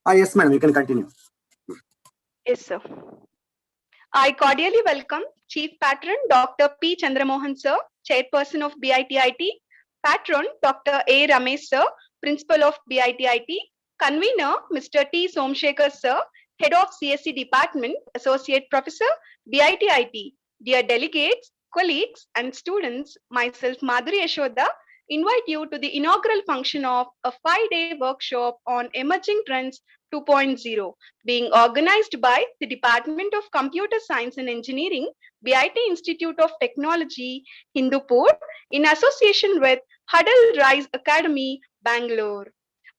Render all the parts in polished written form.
Yes, madam, you can continue. Yes, sir. I cordially welcome Chief Patron Dr. P. Chandramohan sir, Chairperson of BITIT, Patron Dr. A. Ramesh sir, Principal of BITIT, Convener Mr. T. Somshekhar sir, Head of CSC Department, Associate Professor, BITIT, dear delegates, colleagues and students, myself Madhuri Yashoda invite you to the inaugural function of a 5-day workshop on Emerging Trends 2.0 being organized by the Department of Computer Science and Engineering, BIT Institute of Technology, Hindupur, in association with Huddle Rise Academy, Bangalore.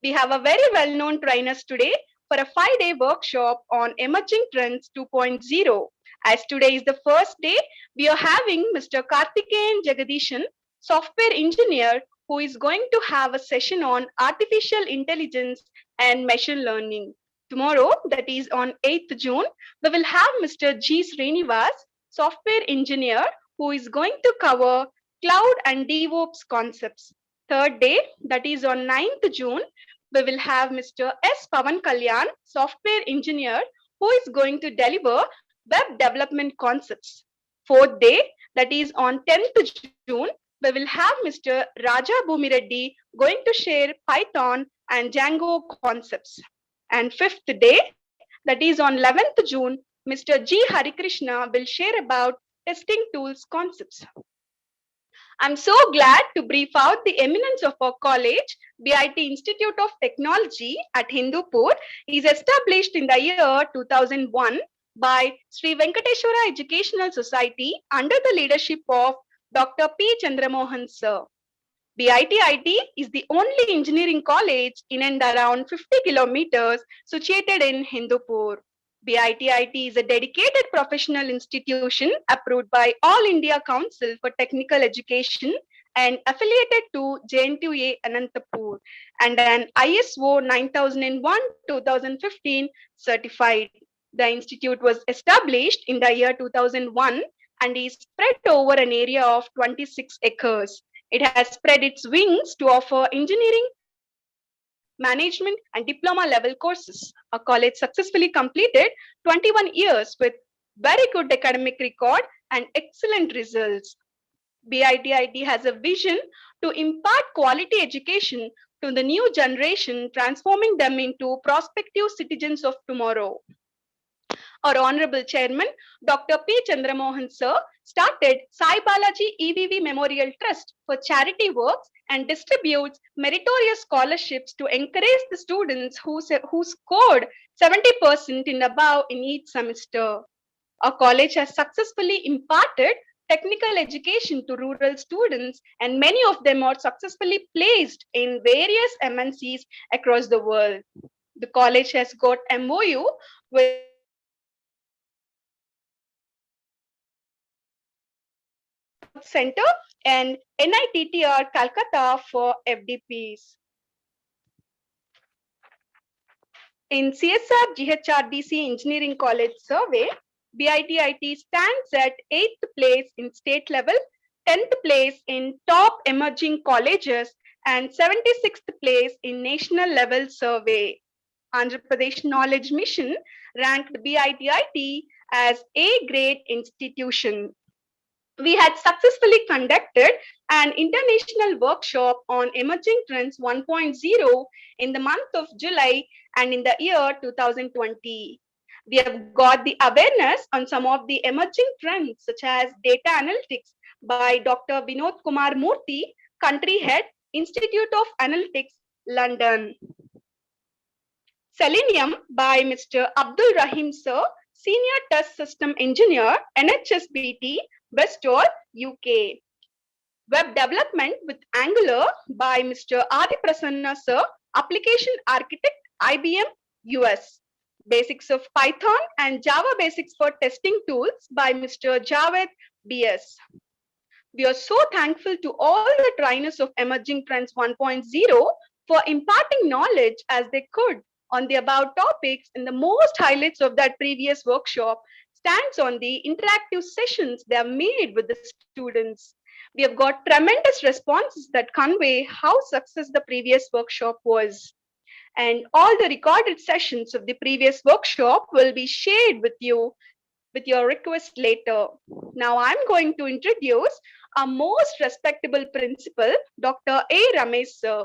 We have a very well-known trainers today for a 5-day workshop on Emerging Trends 2.0. As today is the first day, we are having Mr. Karthikeyan Jagadishan, software engineer, who is going to have a session on artificial intelligence and machine learning. Tomorrow, that is on 8th June, we will have Mr. G. Srinivas, software engineer, who is going to cover cloud and DevOps concepts. Third day, that is on 9th June, we will have Mr. S. Pavan Kalyan, software engineer, who is going to deliver web development concepts. Fourth day, that is on 10th June, we will have Mr. Raja Bhumireddy going to share Python and Django concepts. And fifth day, that is on 11th June, Mr. G. Harikrishna will share about testing tools concepts. I'm so glad to brief out the eminence of our college. BIT Institute of Technology at Hindupur is established in the year 2001 by Sri Venkateshwara Educational Society under the leadership of Dr. P. Chandramohan sir. BITIT is the only engineering college in and around 50 kilometers situated in Hindupur. BITIT is a dedicated professional institution approved by All India Council for Technical Education and affiliated to JNTUA Anantapur and an ISO 9001-2015 certified. The institute was established in the year 2001 and is spread over an area of 26 acres. It has spread its wings to offer engineering, management, and diploma level courses. Our college successfully completed 21 years with very good academic record and excellent results. BITIT has a vision to impart quality education to the new generation, transforming them into prospective citizens of tomorrow. Our Honorable Chairman, Dr. P. Chandramohan sir, started Sai Balaji EVV Memorial Trust for charity works and distributes meritorious scholarships to encourage the students who scored 70% and above in each semester. Our college has successfully imparted technical education to rural students, and many of them are successfully placed in various MNCs across the world. The college has got MOU with Center and NITTR Calcutta for FDPs. In CSR GHRDC Engineering College survey, BITIT stands at 8th place in state level, 10th place in top emerging colleges, and 76th place in national level survey. Andhra Pradesh Knowledge Mission ranked BITIT as A grade institution. We had successfully conducted an international workshop on emerging trends 1.0 in the month of July and in the year 2020. We have got the awareness on some of the emerging trends such as data analytics by Dr. Vinod Kumar Murthy, Country Head, Institute of Analytics, London. Selenium by Mr. Abdul Rahim Sir, Senior Test System Engineer, NHSBT, Bristol, UK. Web Development with Angular by Mr. Adi Prasanna Sir, Application Architect, IBM, US. Basics of Python and Java Basics for Testing Tools by Mr. Javed BS. We are so thankful to all the trainers of Emerging Trends 1.0 for imparting knowledge as they could on the above topics, and the most highlights of that previous workshop stands on the interactive sessions they have made with the students. We have got tremendous responses that convey how success the previous workshop was. And all the recorded sessions of the previous workshop will be shared with you with your request later. Now I'm going to introduce our most respectable principal, Dr. A. Ramesh sir.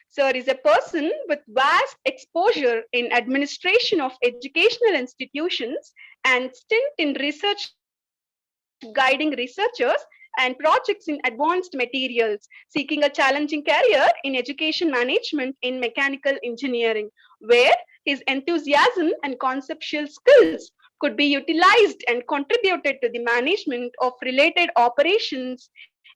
Sir is a person with vast exposure in administration of educational institutions and stint in research guiding researchers and projects in advanced materials, seeking a challenging career in education management in mechanical engineering, where his enthusiasm and conceptual skills could be utilized and contributed to the management of related operations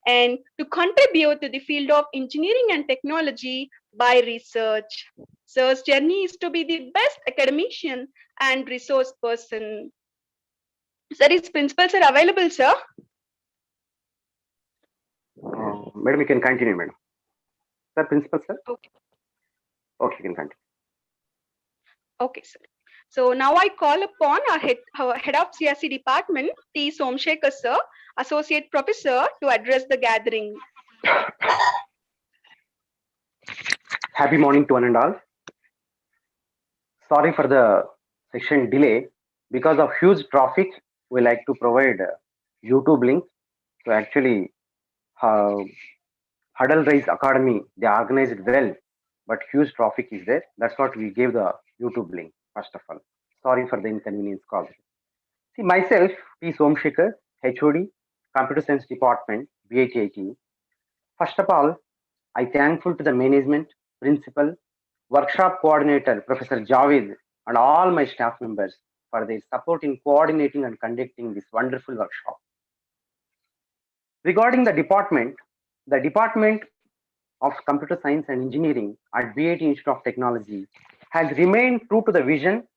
and to contribute to the field of engineering and technology by research. Sir's journey is to be the best academician and resource person. Sir, his principals are available, sir. Madam, you can continue, madam. Sir, principal, sir? Okay. Okay, you can continue. Okay, sir. So now I call upon our head of CSE department, T. Somshekhar, sir, associate professor, to address the gathering. Happy morning to one and all. Sorry for the session delay. Because of huge traffic, we like to provide YouTube link. So actually, Huddle Rise Academy, they organized well, but huge traffic is there. That's what we gave the YouTube link, first of all. Sorry for the inconvenience caused. See, myself, P. Somshekhar, HOD, Computer Science Department, BITIT. First of all, I thankful to the management, principal, workshop coordinator, Professor Javed, and all my staff members for their support in coordinating and conducting this wonderful workshop. Regarding the Department of Computer Science and Engineering at BIT Institute of Technology has remained true to the vision.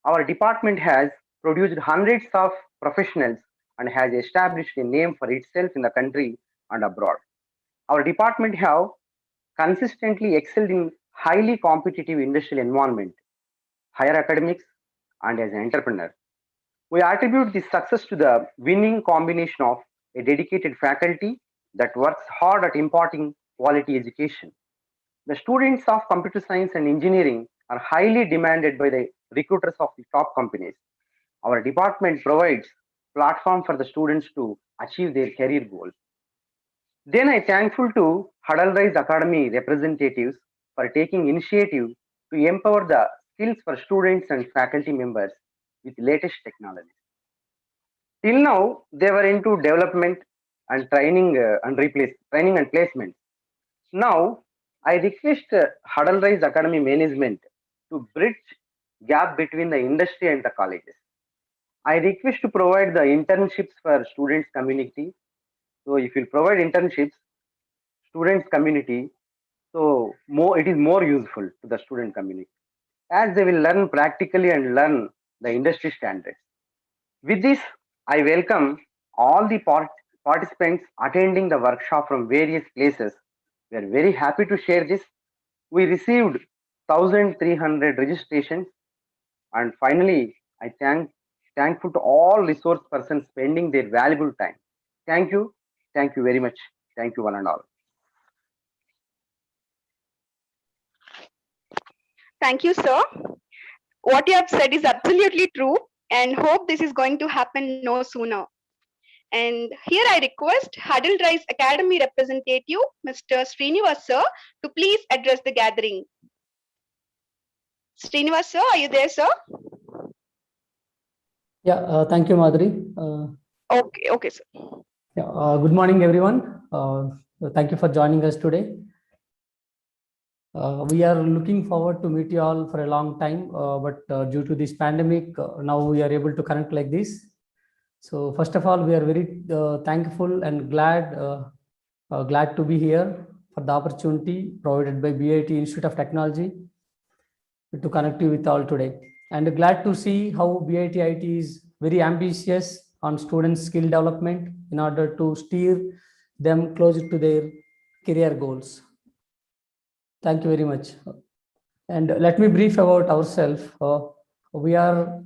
Our department has produced hundreds of professionals and has established a name for itself in the country and abroad. Our department have consistently excelled in highly competitive industrial environment, higher academics, and as an entrepreneur. We attribute this success to the winning combination of a dedicated faculty that works hard at imparting quality education. The students of computer science and engineering are highly demanded by the recruiters of the top companies. Our department provides platform for the students to achieve their career goals. Then I thankful to Huddle Rise Academy representatives for taking initiative to empower the skills for students and faculty members with latest technology. Till now, they were into development and training training and placement. Now, I request Huddle Rise Academy management to bridge gap between the industry and the colleges. I request to provide the internships for students community. So if you provide internships, students community, so more it is more useful to the student community as they will learn practically and learn the industry standards. With this, I welcome all the participants attending the workshop from various places. We are very happy to share this. We received 1,300 registrations, and finally, I thankful to all resource persons spending their valuable time. Thank you very much. Thank you one and all. Thank you, sir. What you have said is absolutely true, and hope this is going to happen no sooner. And here I request Huddle Rise Academy representative, Mr. Srinivas sir, to please address the gathering. Srinivas sir, are you there, sir? Yeah, thank you, Madhuri. Okay, sir. Yeah, good morning, everyone. Thank you for joining us today. We are looking forward to meet you all for a long time, but due to this pandemic, now we are able to connect like this. So first of all, we are very thankful and glad to be here for the opportunity provided by BIT Institute of Technology to connect you with all today. And glad to see how BITIT is very ambitious on students' skill development in order to steer them closer to their career goals. Thank you very much. And let me brief about ourselves. We are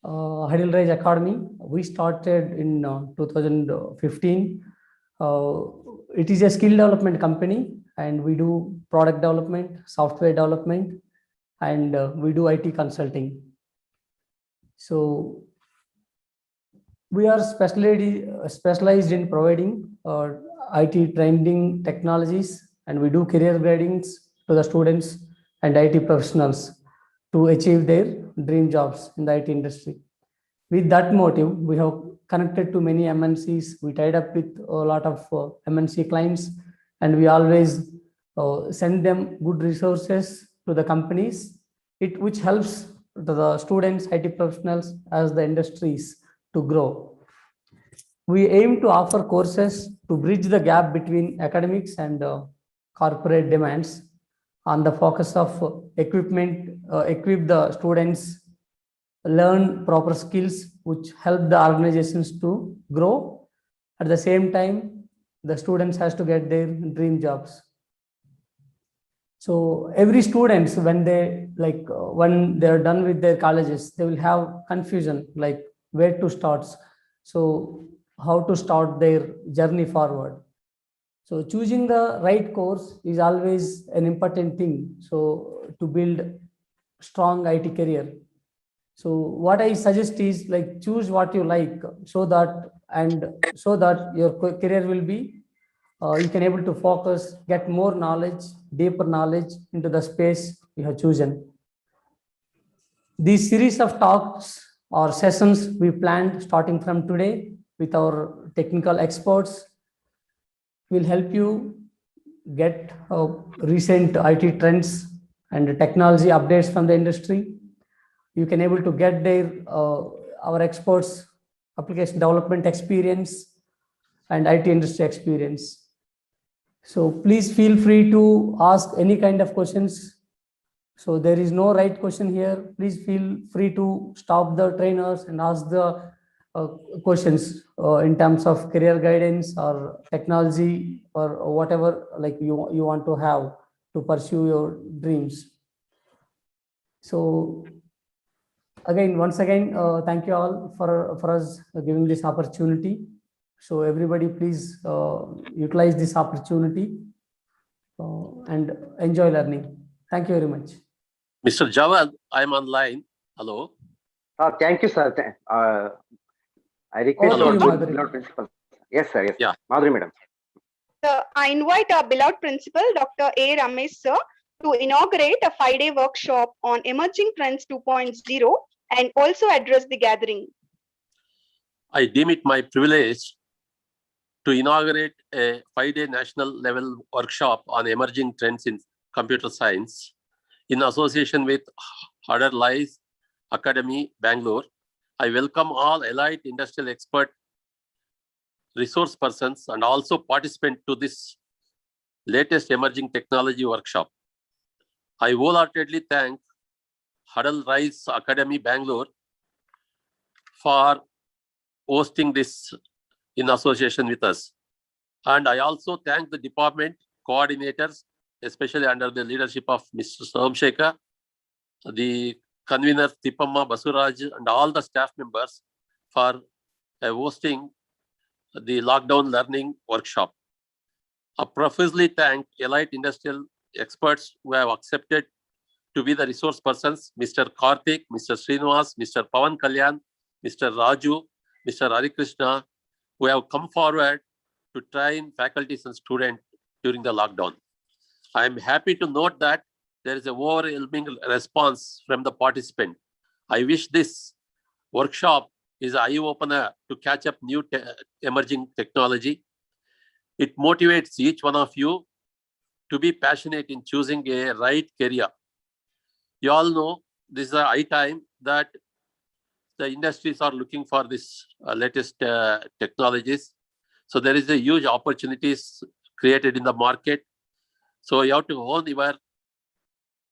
Huddle Rise Academy. We started in 2015. It is a skill development company and we do product development, software development, and we do IT consulting. So we are specialized in providing IT training technologies, and we do career guidings to the students and IT professionals to achieve their dream jobs in the IT industry. With that motive, we have connected to many MNCs. We tied up with a lot of MNC clients, and we always send them good resources to the companies, which helps the students, IT professionals, as the industries to grow. We aim to offer courses to bridge the gap between academics and corporate demands on the focus of equip the students learn proper skills which help the organizations to grow. At the same time, the students has to get their dream jobs. So every students, when they're done with their colleges, they will have confusion like where to start. So how to start their journey forward. So choosing the right course is always an important thing. So to build strong IT career. So what I suggest is like choose what you like, so that your career will be you can able to focus, get more knowledge, deeper knowledge into the space you have chosen. These series of talks or sessions we planned starting from today with our technical experts will help you get recent IT trends and technology updates from the industry. You can able to get our experts application development experience and IT industry experience. So please feel free to ask any kind of questions. So there is no right question here. Please feel free to stop the trainers and ask the questions in terms of career guidance or technology or whatever like you want to have to pursue your dreams. So again, once again, thank you all for us giving this opportunity. So everybody, please utilize this opportunity and enjoy learning. Thank you very much. Mr. Jawad, I'm online. Hello. Thank you, sir. I request Hello, our Madhuri. beloved principal. Yes, sir. Yes. Yeah. Madhuri, madam. I invite our beloved principal, Dr. A. Ramesh, sir, to inaugurate a 5-day workshop on Emerging Trends 2.0 and also address the gathering. I deem it my privilege to inaugurate a 5-day national level workshop on emerging trends in computer science in association with Harder Lies Academy, Bangalore. I welcome all allied industrial expert resource persons and also participant to this latest emerging technology workshop. I wholeheartedly thank Huddle Rise Academy, Bangalore for hosting this in association with us. And I also thank the department coordinators, especially under the leadership of Mr. Somshekar, the convener Tipamma Basuraj, and all the staff members for hosting the lockdown learning workshop. I profusely thank allied industrial experts who have accepted to be the resource persons, Mr. Karthik, Mr. Srinivas, Mr. Pawan Kalyan, Mr. Raju, Mr. Harikrishna, who have come forward to train faculties and students during the lockdown. I am happy to note that there is a overwhelming response from the participant. I wish this workshop is an eye-opener to catch up new emerging technology. It motivates each one of you to be passionate in choosing a right career. You all know this is a high time that the industries are looking for this latest technologies. So there is a huge opportunities created in the market. So you have to own your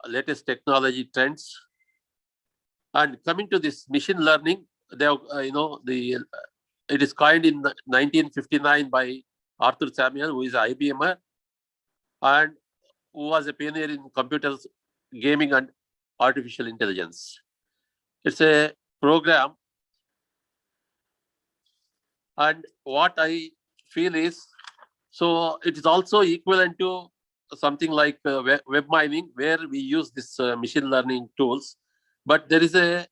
latest technology trends. And coming to this machine learning, they have, it is coined in 1959 by Arthur Samuel, who is an IBMer and who was a pioneer in computers, gaming, and artificial intelligence. It's a program. And what I feel is, so it is also equivalent to something like web mining, where we use this machine learning tools. But there is a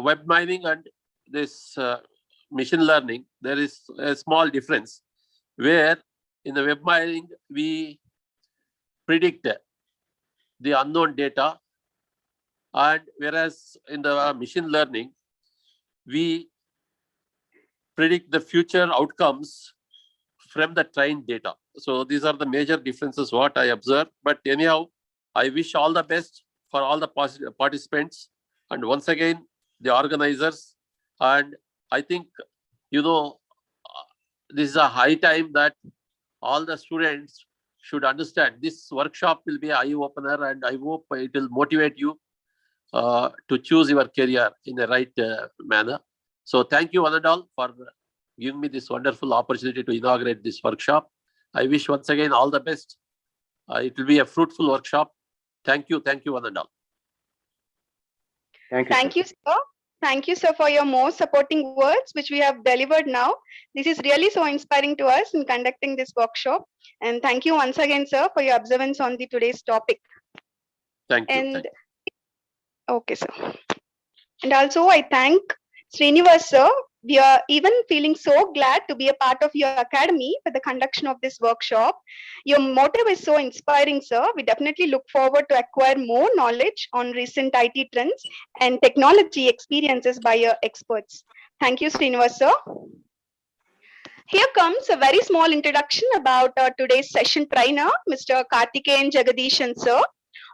web mining and this machine learning, there is a small difference, where in the web mining, we predict the unknown data, and whereas in the machine learning, we predict the future outcomes from the trained data. So these are the major differences what I observed. But anyhow, I wish all the best for all the participants, and once again, the organizers. And I think, this is a high time that all the students should understand. This workshop will be an eye-opener, and I hope it will motivate you to choose your career in the right manner. So thank you one and all for giving me this wonderful opportunity to inaugurate this workshop. I wish once again all the best. It will be a fruitful workshop. Thank you one and all. Thank you, sir. Thank you, sir, for your more supporting words, which we have delivered now. This is really so inspiring to us in conducting this workshop. And thank you once again, sir, for your observance on the today's topic. Thank you. And okay, sir. And also, I thank Srinivas, sir. We are even feeling so glad to be a part of your academy for the conduction of this workshop. Your motive is so inspiring, sir. We definitely look forward to acquire more knowledge on recent IT trends and technology experiences by your experts. Thank you, Srinivas, sir. Here comes a very small introduction about today's session trainer, Mr. Karthikeyan Jagadishan, sir.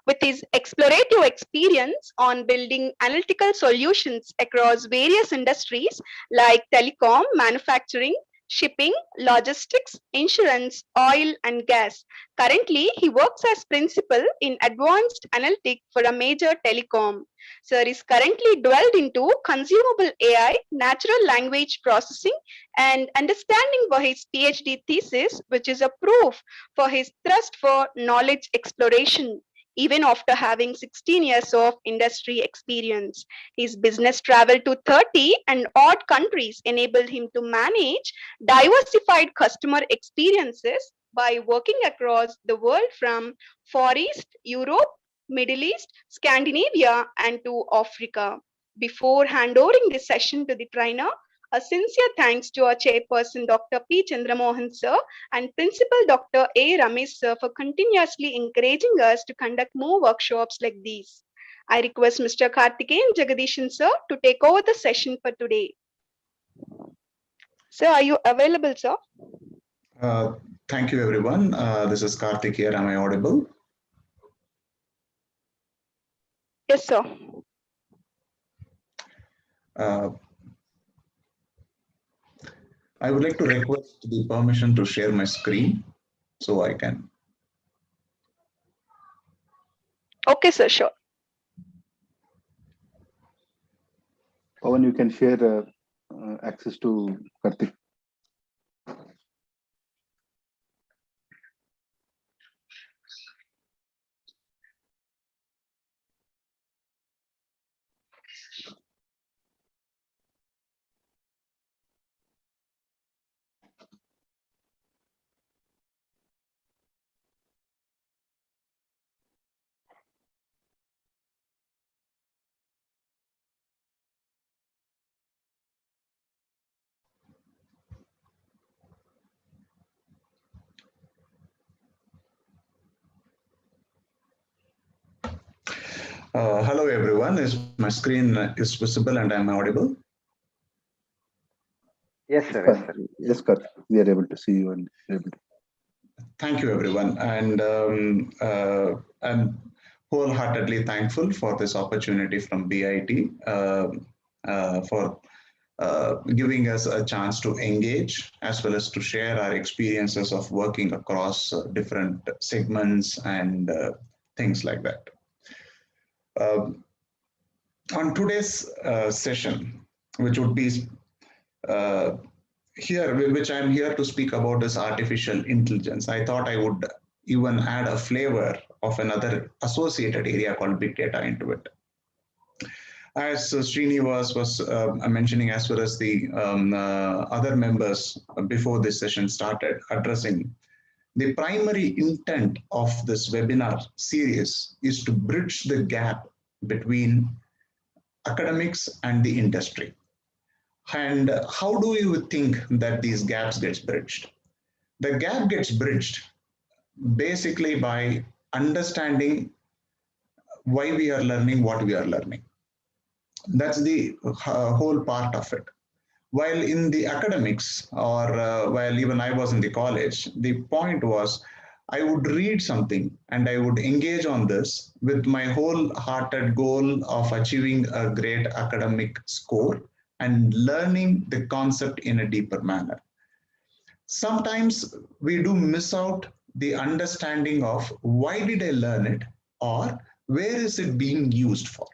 With his explorative experience on building analytical solutions across various industries like telecom, manufacturing, shipping, logistics, insurance, oil, and gas. Currently, he works as principal in advanced analytics for a major telecom. Sir is currently dwelled into consumable AI, natural language processing, and understanding for his PhD thesis, which is a proof for his thrust for knowledge exploration. Even after having 16 years of industry experience. His business travel to 30 and odd countries enabled him to manage diversified customer experiences by working across the world from Far East, Europe, Middle East, Scandinavia, and to Africa. Before handovering this session to the trainer, a sincere thanks to our chairperson, Dr. P. Chandramohan, sir, and Principal Dr. A. Ramesh, sir, for continuously encouraging us to conduct more workshops like these. I request Mr. Karthikeyan Jagadishan, sir, to take over the session for today. Sir, are you available, sir? Thank you, everyone. This is Karthik here. Am I audible? Yes, sir. I would like to request the permission to share my screen so I can. Okay, sir, sure. Pawan, you can share access to Karthik. Hello, everyone. Is my screen is visible and I'm audible? Yes, sir. Yes, sir. Yes, Karthik. We are able to see you and able to. Thank you, everyone. And I'm wholeheartedly thankful for this opportunity from BIT for giving us a chance to engage as well as to share our experiences of working across different segments and things like that. On today's session, which would be which I'm here to speak about is artificial intelligence. I thought I would even add a flavor of another associated area called big data into it. As Srinivas was mentioning, as well as the other members before this session started addressing, The primary intent of this webinar series is to bridge the gap between academics and the industry. And how do you think that these gaps gets bridged? The gap gets bridged basically by understanding why we are learning what we are learning. That's the whole part of it. While in the academics, or while even I was in the college, the point was I would read something and I would engage on this with my wholehearted goal of achieving a great academic score and learning the concept in a deeper manner. Sometimes we do miss out the understanding of why did I learn it, or where is it being used for?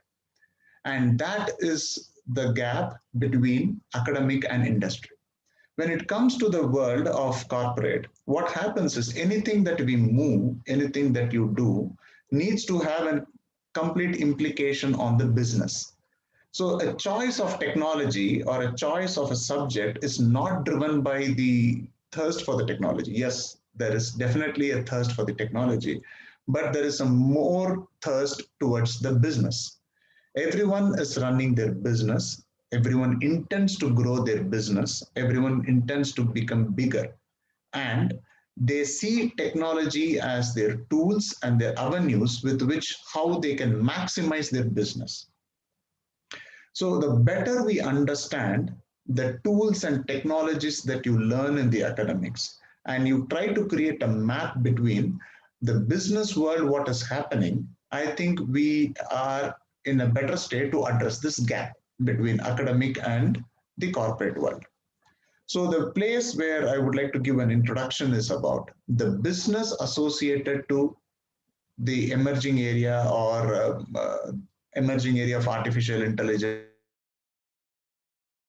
And that is the gap between academic and industry. When it comes to the world of corporate, what happens is anything that we move, anything that you do needs to have a complete implication on the business. So a choice of technology or a choice of a subject is not driven by the thirst for the technology. Yes, there is definitely a thirst for the technology, but there is a more thirst towards the business. Everyone is running their business. Everyone intends to grow their business. Everyone intends to become bigger. And they see technology as their tools and their avenues with which how they can maximize their business. So the better we understand the tools and technologies that you learn in the academics, and you try to create a map between the business world, what is happening, I think we are in a better state to address this gap between academic and the corporate world. So the place where I would like to give an introduction is about the business associated to the emerging area or emerging area of artificial intelligence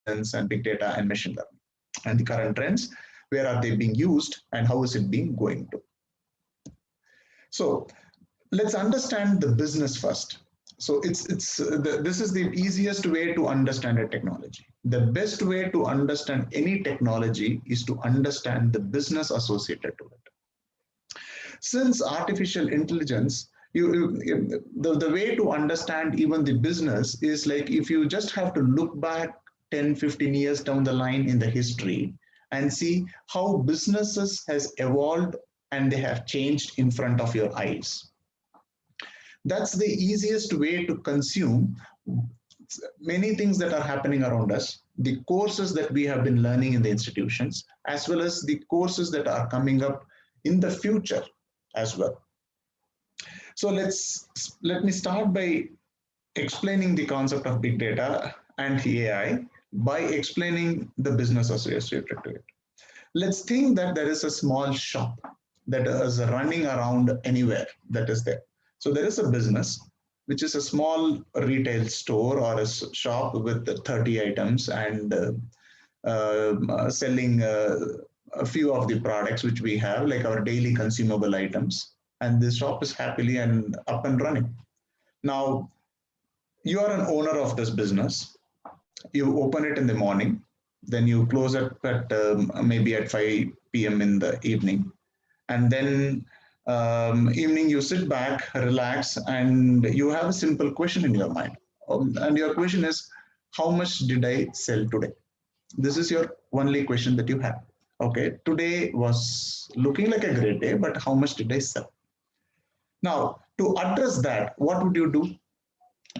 and big data and machine learning, and the current trends, where are they being used and how is it being going to. So let's understand the business first. So this is the easiest way to understand a technology. The best way to understand any technology is to understand the business associated to it. Since artificial intelligence, the way to understand even the business is like if you just have to look back 10, 15 years down the line in the history and see how businesses has evolved and they have changed in front of your eyes. That's the easiest way to consume many things that are happening around us, the courses that we have been learning in the institutions, as well as the courses that are coming up in the future as well. So let me start by explaining the concept of big data and AI by explaining the business associated to it. Let's think that there is a small shop that is running around anywhere that is there. So there is a business, which is a small retail store or a shop with 30 items and selling a few of the products which we have, like our daily consumable items. And this shop is happily and up and running. Now, you are an owner of this business. You open it in the morning, then you close it at maybe at 5 p.m. in the evening. And then evening you sit back, relax, and you have a simple question in your mind. And your question is, how much did I sell today? This is your only question that you have. Okay, today was looking like a great day, but how much did I sell? Now, to address that, what would you do?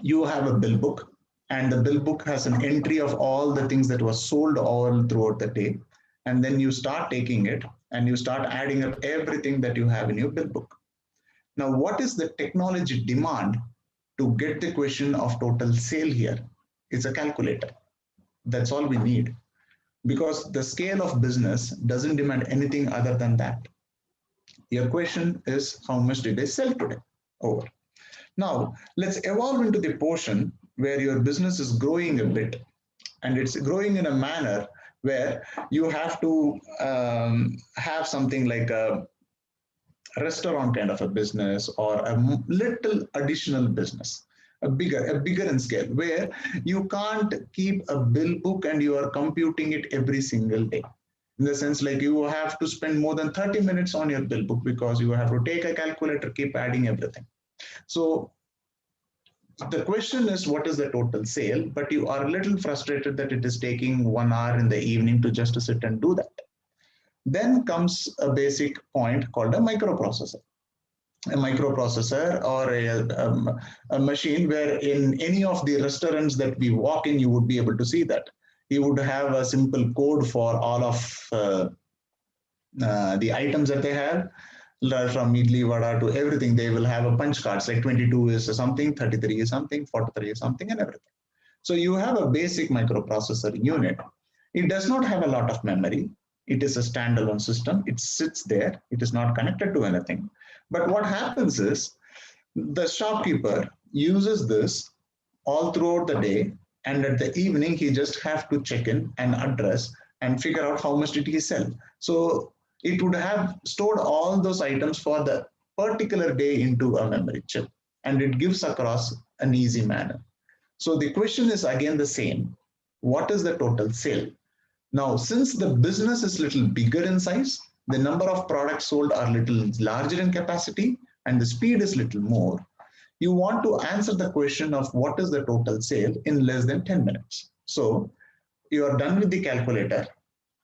You have a bill book, and the bill book has an entry of all the things that was sold all throughout the day. And then you start taking it and you start adding up everything that you have in your bill book. Now, what is the technology demand to get the question of total sale here? It's a calculator. That's all we need, because the scale of business doesn't demand anything other than that. Your question is, how much did I sell today? Over. Now, let's evolve into the portion where your business is growing a bit, and it's growing in a manner where you have to have something like a restaurant kind of a business or a little additional business, a bigger in scale, where you can't keep a bill book and you are computing it every single day. In the sense, like, you have to spend more than 30 minutes on your bill book because you have to take a calculator, keep adding everything. So the question is, what is the total sale? But you are a little frustrated that it is taking 1 hour in the evening to just to sit and do that. Then comes a basic point called a microprocessor. A microprocessor or a machine where in any of the restaurants that we walk in, you would be able to see that. You would have a simple code for all of the items that they have, from idli, vada to everything. They will have a punch cards, like 22 is something, 33 is something, 43 is something, and everything. So you have a basic microprocessor unit. It does not have a lot of memory. It is a standalone system. It sits there. It is not connected to anything. But what happens is the shopkeeper uses this all throughout the day, and at the evening, he just have to check in and address and figure out how much did he sell. So it would have stored all those items for the particular day into a memory chip, and it gives across an easy manner. So the question is again the same. What is the total sale? Now, since the business is little bigger in size, the number of products sold are little larger in capacity, and the speed is little more. You want to answer the question of what is the total sale in less than 10 minutes. So you are done with the calculator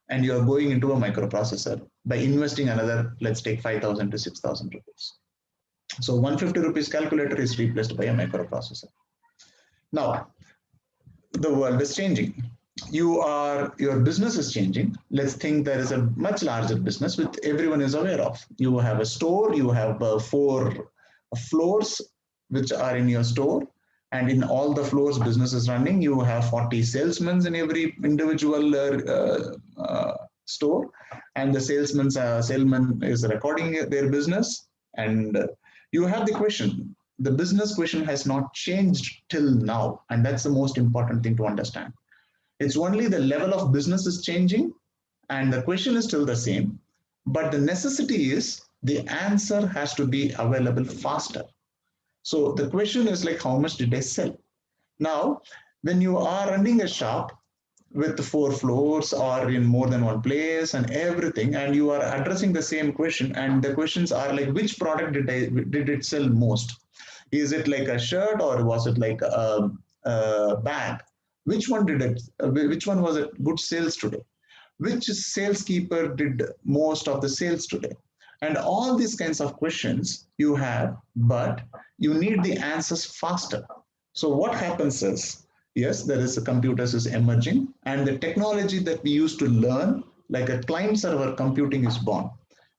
and you are going into a microprocessor by investing another, let's take 5,000 to 6,000 rupees. So 150 rupees calculator is replaced by a microprocessor. Now, the world is changing. Your business is changing. Let's think there is a much larger business which everyone is aware of. You have a store, you have 4 floors which are in your store, and in all the floors business is running. You have 40 salesmen in every individual store, and the salesman is recording their business, and you have the question. The business question has not changed till now, and that's the most important thing to understand. It's only the level of business is changing, and the question is still the same, but the necessity is the answer has to be available faster. So the question is like, how much did I sell? Now, when you are running a shop with 4 floors or in more than one place and everything, and you are addressing the same question, and the questions are like, which product did it sell most? Is it like a shirt, or was it like a bag? Which one was it good sales today? Which saleskeeper did most of the sales today? And all these kinds of questions you have, but you need the answers faster. So what happens is, yes, there is a computers is emerging, and the technology that we used to learn, like a client server computing is born,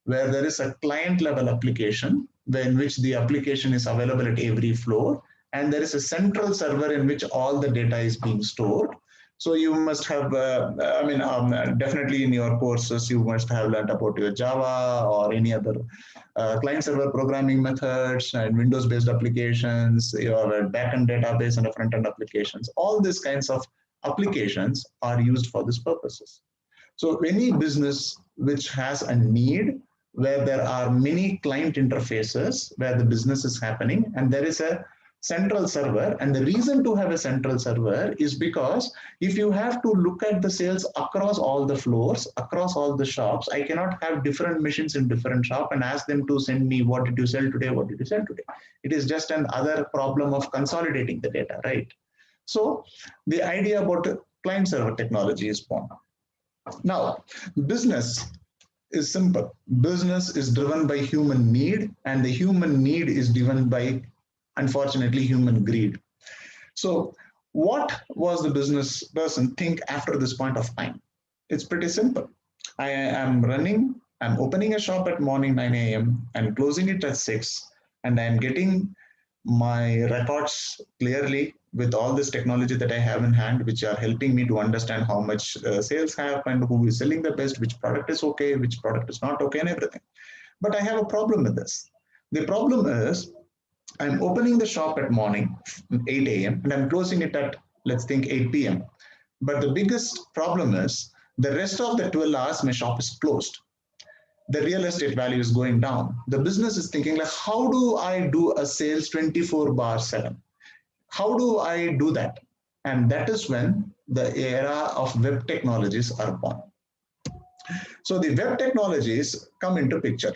where there is a client level application in which the application is available at every floor, and there is a central server in which all the data is being stored. So you must have, definitely in your courses, you must have learned about your Java or any other client-server programming methods and Windows-based applications, your backend database and front-end applications. All these kinds of applications are used for these purposes. So any business which has a need where there are many client interfaces where the business is happening, and there is a central server, and the reason to have a central server is because if you have to look at the sales across all the floors, across all the shops, I cannot have different machines in different shop and ask them to send me what did you sell today, what did you sell today. It is just another problem of consolidating the data, right? So the idea about client server technology is born. Now, business is simple. Business is driven by human need, and the human need is driven by, unfortunately, human greed. So what was the business person think after this point of time? It's pretty simple. I'm opening a shop at morning 9 a.m. and closing it at 6, and I'm getting my records clearly with all this technology that I have in hand, which are helping me to understand how much sales happened, who is selling the best, which product is okay, which product is not okay, and everything. But I have a problem with this. The problem is, I'm opening the shop at morning 8 a.m. and I'm closing it at, let's think, 8 p.m. But the biggest problem is the rest of the 12 hours my shop is closed. The real estate value is going down. The business is thinking like, how do I do a sales 24/7? How do I do that? And that is when the era of web technologies are born. So the web technologies come into picture.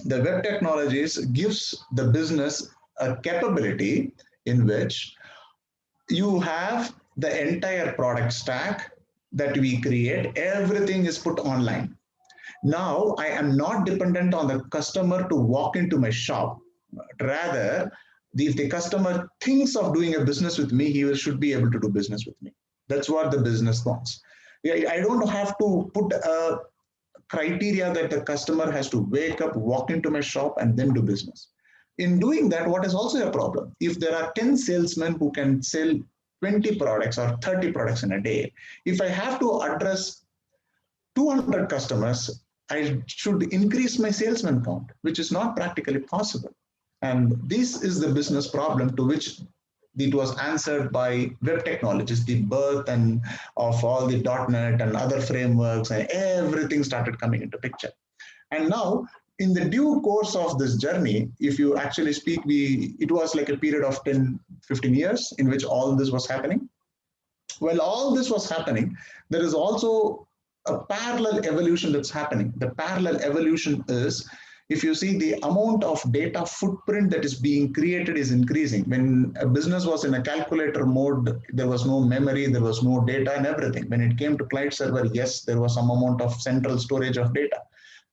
The web technologies gives the business a capability in which you have the entire product stack that we create. Everything is put online. Now I am not dependent on the customer to walk into my shop. Rather, if the customer thinks of doing a business with me, he should be able to do business with me. That's what the business wants. I don't have to put a criteria that the customer has to wake up, walk into my shop, and then do business. In doing that, what is also a problem? If there are 10 salesmen who can sell 20 products or 30 products in a day, if I have to address 200 customers, I should increase my salesman count, which is not practically possible. And this is the business problem to which it was answered by web technologies, the birth and of all the .NET and other frameworks, and everything started coming into picture. And now, in the due course of this journey, if you actually speak, it was like a period of 10, 15 years in which all this was happening. While all this was happening, there is also a parallel evolution that's happening. The parallel evolution is, if you see, the amount of data footprint that is being created is increasing. When a business was in a calculator mode, there was no memory, there was no data and everything. When it came to client server, yes, there was some amount of central storage of data.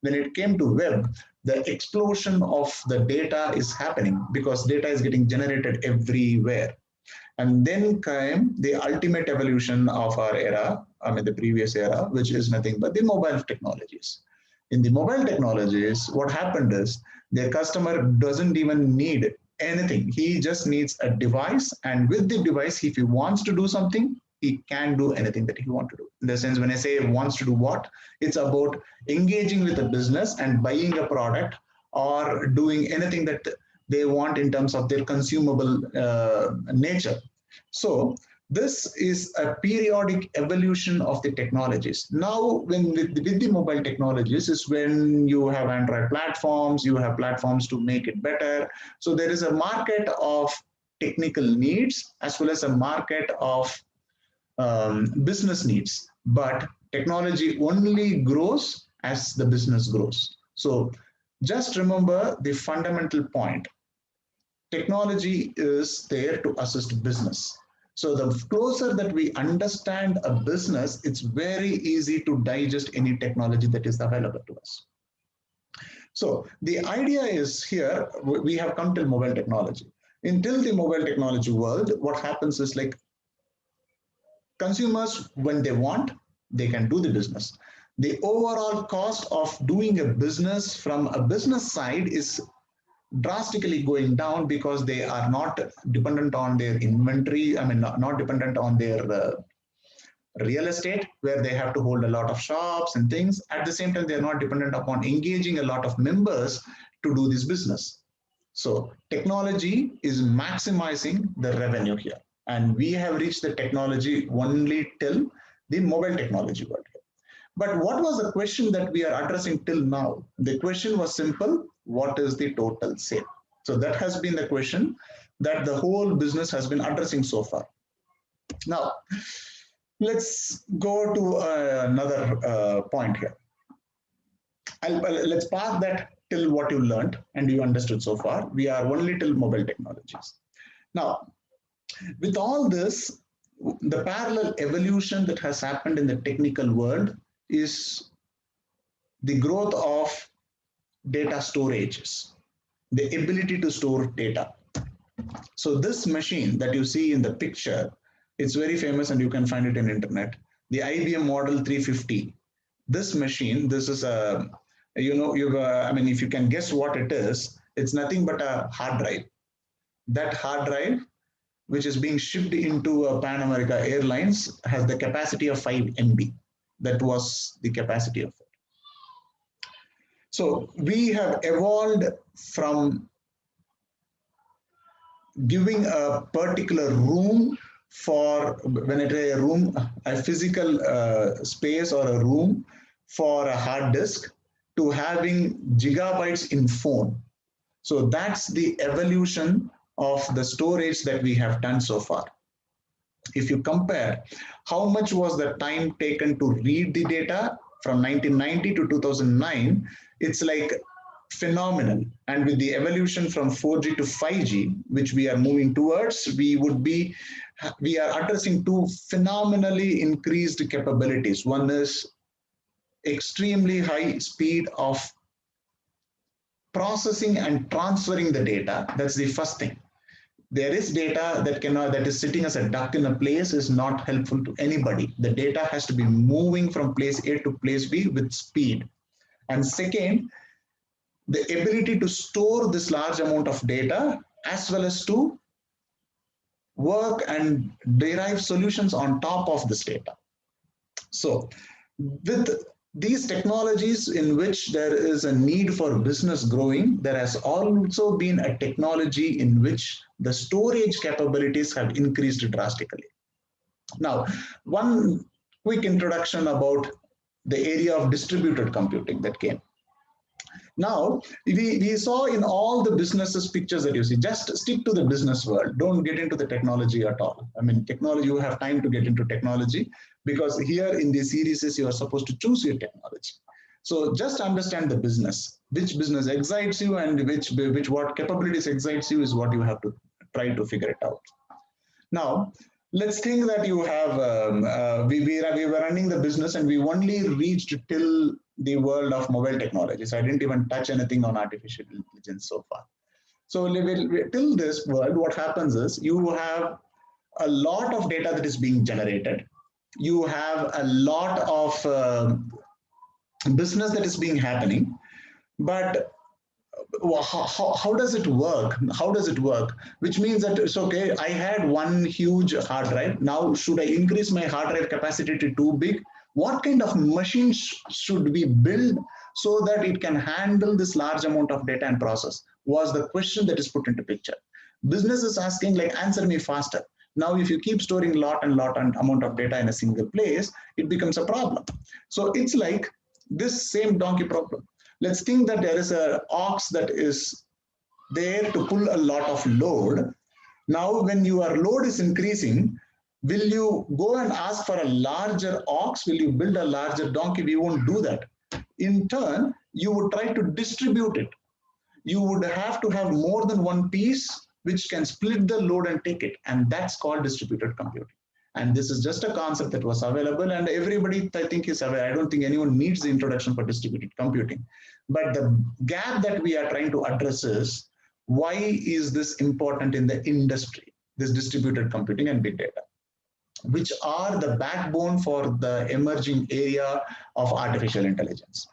When it came to web, the explosion of the data is happening because data is getting generated everywhere. And then came the ultimate evolution of our era, the previous era, which is nothing but the mobile technologies. In the mobile technologies, what happened is the customer doesn't even need anything. He just needs a device. And with the device, if he wants to do something, he can do anything that he wants to do. In the sense, when I say wants to do what, it's about engaging with a business and buying a product or doing anything that they want in terms of their consumable nature. So this is a periodic evolution of the technologies. Now, when with the mobile technologies is when you have Android platforms, you have platforms to make it better. So there is a market of technical needs as well as a market of business needs. But technology only grows as the business grows. So just remember the fundamental point. Technology is there to assist business. So the closer that we understand a business, it's very easy to digest any technology that is available to us. So the idea is here, we have come till mobile technology. Until the mobile technology world, what happens is like consumers, when they want, they can do the business. The overall cost of doing a business from a business side is drastically going down because they are not dependent on their inventory, not dependent on their real estate where they have to hold a lot of shops and things. At the same time, they're not dependent upon engaging a lot of members to do this business. So technology is maximizing the revenue here. And we have reached the technology only till the mobile technology world. But what was the question that we are addressing till now? The question was simple. What is the total sale? So that has been the question that the whole business has been addressing so far. Now, let's go to another point here. Let's park that till what you learned and you understood so far. We are only till mobile technologies. Now, with all this, the parallel evolution that has happened in the technical world is the growth of data storages, the ability to store data. So this machine that you see in the picture, it's very famous and you can find it in internet. The IBM Model 350. This machine, this is a, if you can guess what it is, it's nothing but a hard drive. That hard drive, which is being shipped into Pan America Airlines, has the capacity of 5 MB. That was the capacity of it. So we have evolved from giving a particular room for, when I say a room, a physical space or a room for a hard disk, to having gigabytes in phone. So that's the evolution of the storage that we have done so far. If you compare how much was the time taken to read the data from 1990 to 2009, it's like phenomenal. And with the evolution from 4G to 5G, which we are moving towards, we are addressing two phenomenally increased capabilities. One is extremely high speed of processing and transferring the data. That's the first thing. There is data that is sitting as a duck in a place is not helpful to anybody. The data has to be moving from place A to place B with speed. And second, the ability to store this large amount of data as well as to work and derive solutions on top of this data. So with these technologies in which there is a need for business growing, there has also been a technology in which the storage capabilities have increased drastically. Now, one quick introduction about the area of distributed computing that came. Now, we saw in all the businesses pictures that you see, just stick to the business world. Don't get into the technology at all. I mean, technology, you have time to get into technology because here in these series, you are supposed to choose your technology. So just understand the business, which business excites you and what capabilities excites you is what you have to try to figure it out. Now, let's think that you have, we were running the business and we only reached till the world of mobile technologies. I didn't even touch anything on artificial intelligence so far. So till this world, what happens is you have a lot of data that is being generated. You have a lot of business that is being happening, but how does it work? How does it work? Which means that it's okay, I had one huge hard drive. Now, should I increase my hard drive capacity to too big? What kind of machines should we build so that it can handle this large amount of data and process? Was the question that is put into picture. Business is asking, like, answer me faster. Now, if you keep storing lot and amount of data in a single place, it becomes a problem. So it's like this same donkey problem. Let's think that there is an ox that is there to pull a lot of load. Now, when your load is increasing, will you go and ask for a larger ox? Will you build a larger donkey? We won't do that. In turn, you would try to distribute it. You would have to have more than one piece which can split the load and take it. And that's called distributed computing. And this is just a concept that was available and everybody, I think, is aware. I don't think anyone needs the introduction for distributed computing. But the gap that we are trying to address is, why is this important in the industry, this distributed computing and big data, which are the backbone for the emerging area of artificial intelligence.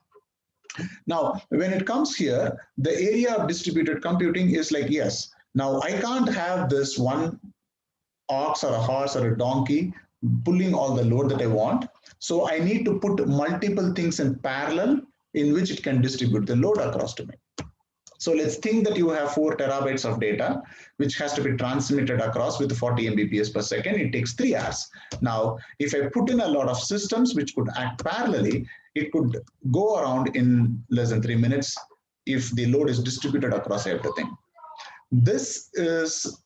Now, when it comes here, the area of distributed computing is like, yes, now I can't have this one ox or a horse or a donkey pulling all the load that I want. So I need to put multiple things in parallel in which it can distribute the load across to me. So let's think that you have 4 terabytes of data, which has to be transmitted across with 40 Mbps per second. It takes 3 hours. Now, if I put in a lot of systems which could act parallelly, it could go around in less than 3 minutes if the load is distributed across everything. This is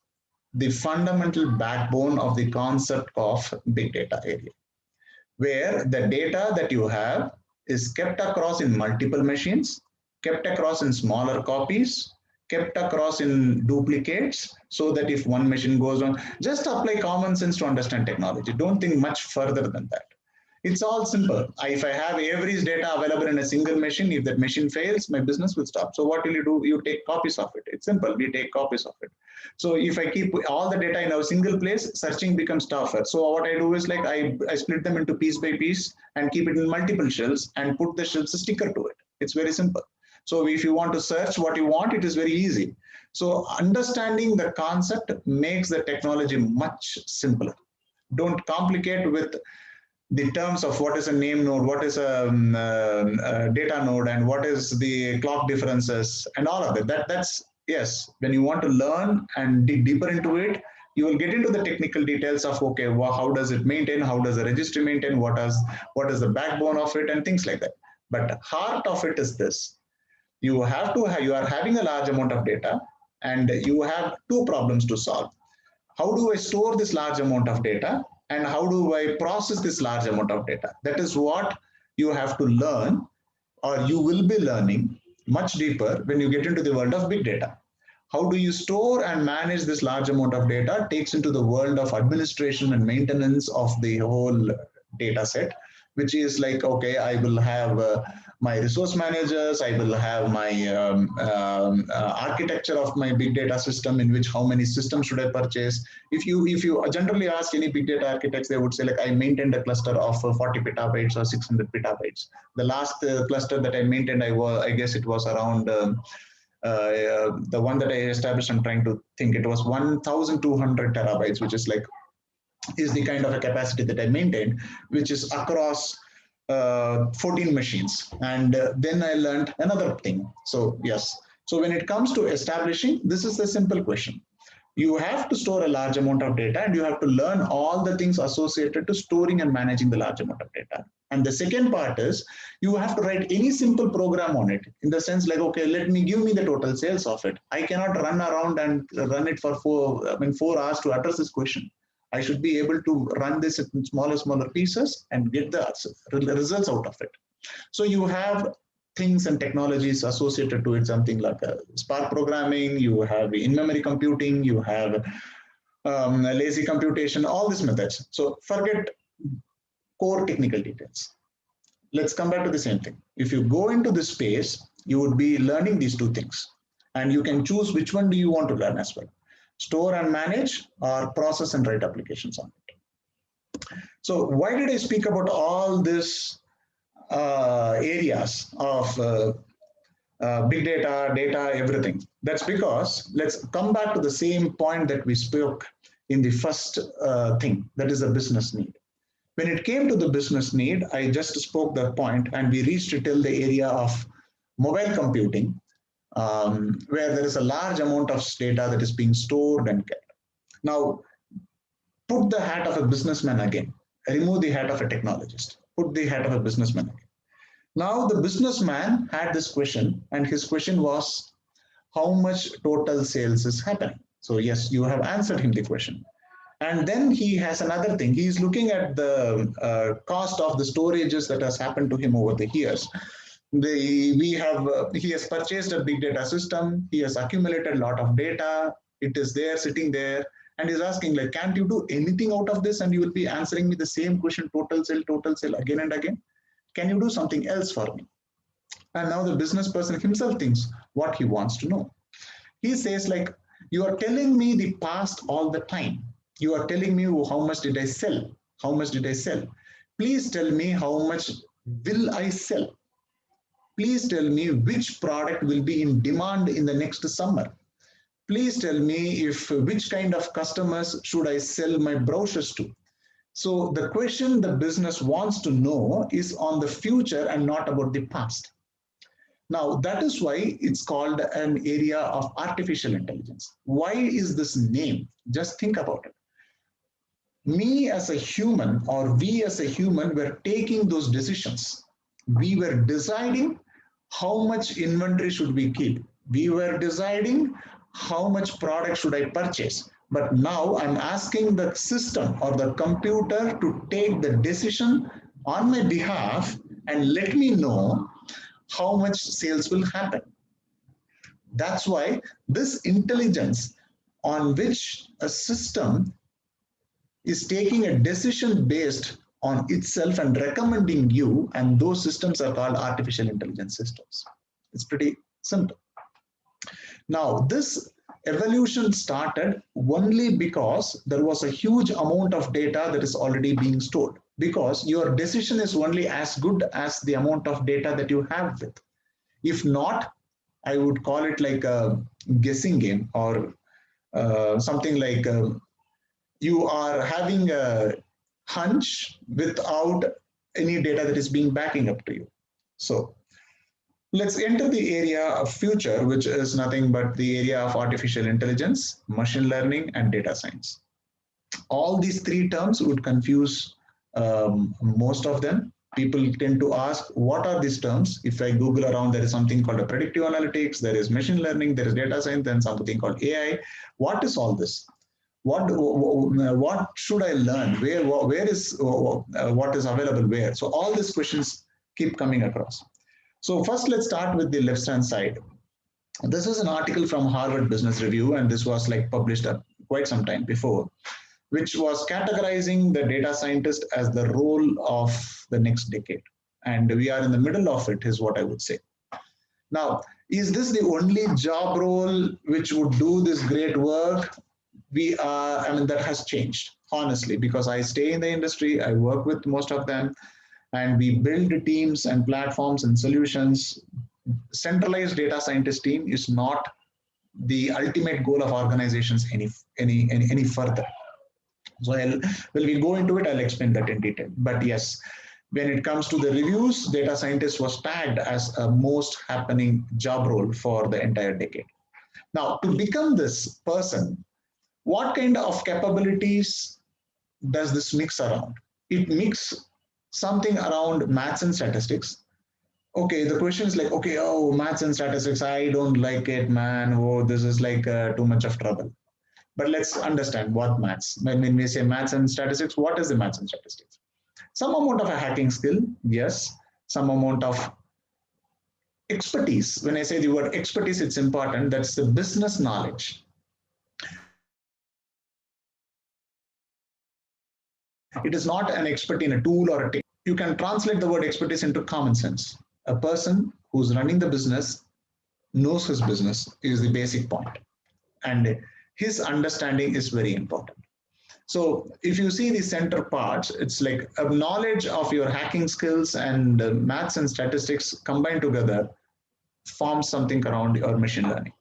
the fundamental backbone of the concept of big data area, where the data that you have is kept across in multiple machines, kept across in smaller copies, kept across in duplicates, so that if one machine goes wrong, just apply common sense to understand technology. Don't think much further than that. It's all simple. If I have every data available in a single machine, if that machine fails, my business will stop. So what will you do? You take copies of it. It's simple. We take copies of it. So if I keep all the data in a single place, searching becomes tougher. So what I do is like I split them into piece by piece and keep it in multiple shells and put the shells a sticker to it. It's very simple. So if you want to search what you want, it is very easy. So understanding the concept makes the technology much simpler. Don't complicate with the terms of what is a name node, what is a data node, and what is the clock differences, and all of it. That's, yes, when you want to learn and dig deeper into it, you will get into the technical details of, okay, well, how does it maintain, how does the registry maintain, what is the backbone of it, and things like that. But heart of it is this. You are having a large amount of data, and you have 2 problems to solve. How do I store this large amount of data? And how do I process this large amount of data? That is what you have to learn, or you will be learning much deeper when you get into the world of big data. How do you store and manage this large amount of data takes into the world of administration and maintenance of the whole data set, which is like, okay, I will have my resource managers, I will have my architecture of my big data system, in which how many systems should I purchase. If you generally ask any big data architects, they would say like, I maintained a cluster of 40 petabytes or 600 petabytes. The last cluster that I maintained, I guess it was around the one that I established, I'm trying to think, it was 1,200 terabytes, which is the kind of a capacity that I maintained, which is across 14 machines. And then I learned another thing. So yes, so when it comes to establishing, this is a simple question. You have to store a large amount of data, and you have to learn all the things associated to storing and managing the large amount of data. And the second part is you have to write any simple program on it, in the sense like, okay, give me the total sales of it. I cannot run around and run it for 4 hours to address this question. I should be able to run this in smaller pieces and get the results out of it. So you have things and technologies associated to it, something like Spark programming, you have in-memory computing, you have lazy computation, all these methods. So forget core technical details. Let's come back to the same thing. If you go into this space, you would be learning these two things, and you can choose which one do you want to learn as well. Store and manage, or process and write applications on it. So why did I speak about all this areas of big data, everything? That's because, let's come back to the same point that we spoke in the first thing, that is a business need. When it came to the business need, I just spoke that point, and we reached till the area of mobile computing, where there is a large amount of data that is being stored and kept. Now, put the hat of a businessman again, remove the hat of a technologist, put the hat of a businessman again. Now, the businessman had this question, and his question was, how much total sales is happening? So yes, you have answered him the question. And then he has another thing. He is looking at the cost of the storages that has happened to him over the years. He has purchased a big data system. He has accumulated a lot of data. It is there, sitting there, and he's asking like, can't you do anything out of this? And you will be answering me the same question, total sale again and again. Can you do something else for me? And now the business person himself thinks what he wants to know. He says like, you are telling me the past all the time. You are telling me how much did I sell? How much did I sell? Please tell me how much will I sell? Please tell me which product will be in demand in the next summer. Please tell me which kind of customers should I sell my brochures to? So the question the business wants to know is on the future and not about the past. Now, that is why it's called an area of artificial intelligence. Why is this name? Just think about it. Me as a human, or we as a human, were taking those decisions. We were deciding how much inventory should we keep. We were deciding how much product should I purchase. But now I'm asking the system or the computer to take the decision on my behalf and let me know how much sales will happen. That's why this intelligence on which a system is taking a decision based on itself and recommending you, and those systems are called artificial intelligence systems. It's pretty simple. Now, this evolution started only because there was a huge amount of data that is already being stored, because your decision is only as good as the amount of data that you have with. If not, I would call it like a guessing game, or something like you are having a hunch without any data that is being backing up to you. So let's enter the area of future, which is nothing but the area of artificial intelligence, machine learning, and data science. All these three terms would confuse most of them. People tend to ask, what are these terms? If I Google around, there is something called a predictive analytics, there is machine learning, there is data science, and something called AI. What is all this? What should I learn? Where is what is available where? So all these questions keep coming across. So first, let's start with the left-hand side. This is an article from Harvard Business Review, and this was like published quite some time before, which was categorizing the data scientist as the role of the next decade. And we are in the middle of it, is what I would say. Now, is this the only job role which would do this great work? That has changed, honestly, because I stay in the industry, I work with most of them, and we build teams and platforms and solutions. Centralized data scientist team is not the ultimate goal of organizations any further. So when we go into it, I'll explain that in detail. But yes, when it comes to the reviews, data scientist was tagged as a most happening job role for the entire decade. Now, to become this person, what kind of capabilities does this mix around? It mix something around maths and statistics. Okay, the question is like, okay, oh, maths and statistics, I don't like it, man. Oh, this is like too much of trouble. But let's understand what maths. When we say maths and statistics, what is the maths and statistics? Some amount of a hacking skill, yes. Some amount of expertise. When I say the word expertise, it's important. That's the business knowledge. It is not an expert in a tool or a tech. You can translate the word expertise into common sense. A person who's running the business knows his business is the basic point. And his understanding is very important. So if you see the center parts, it's like a knowledge of your hacking skills and maths and statistics combined together forms something around your machine learning.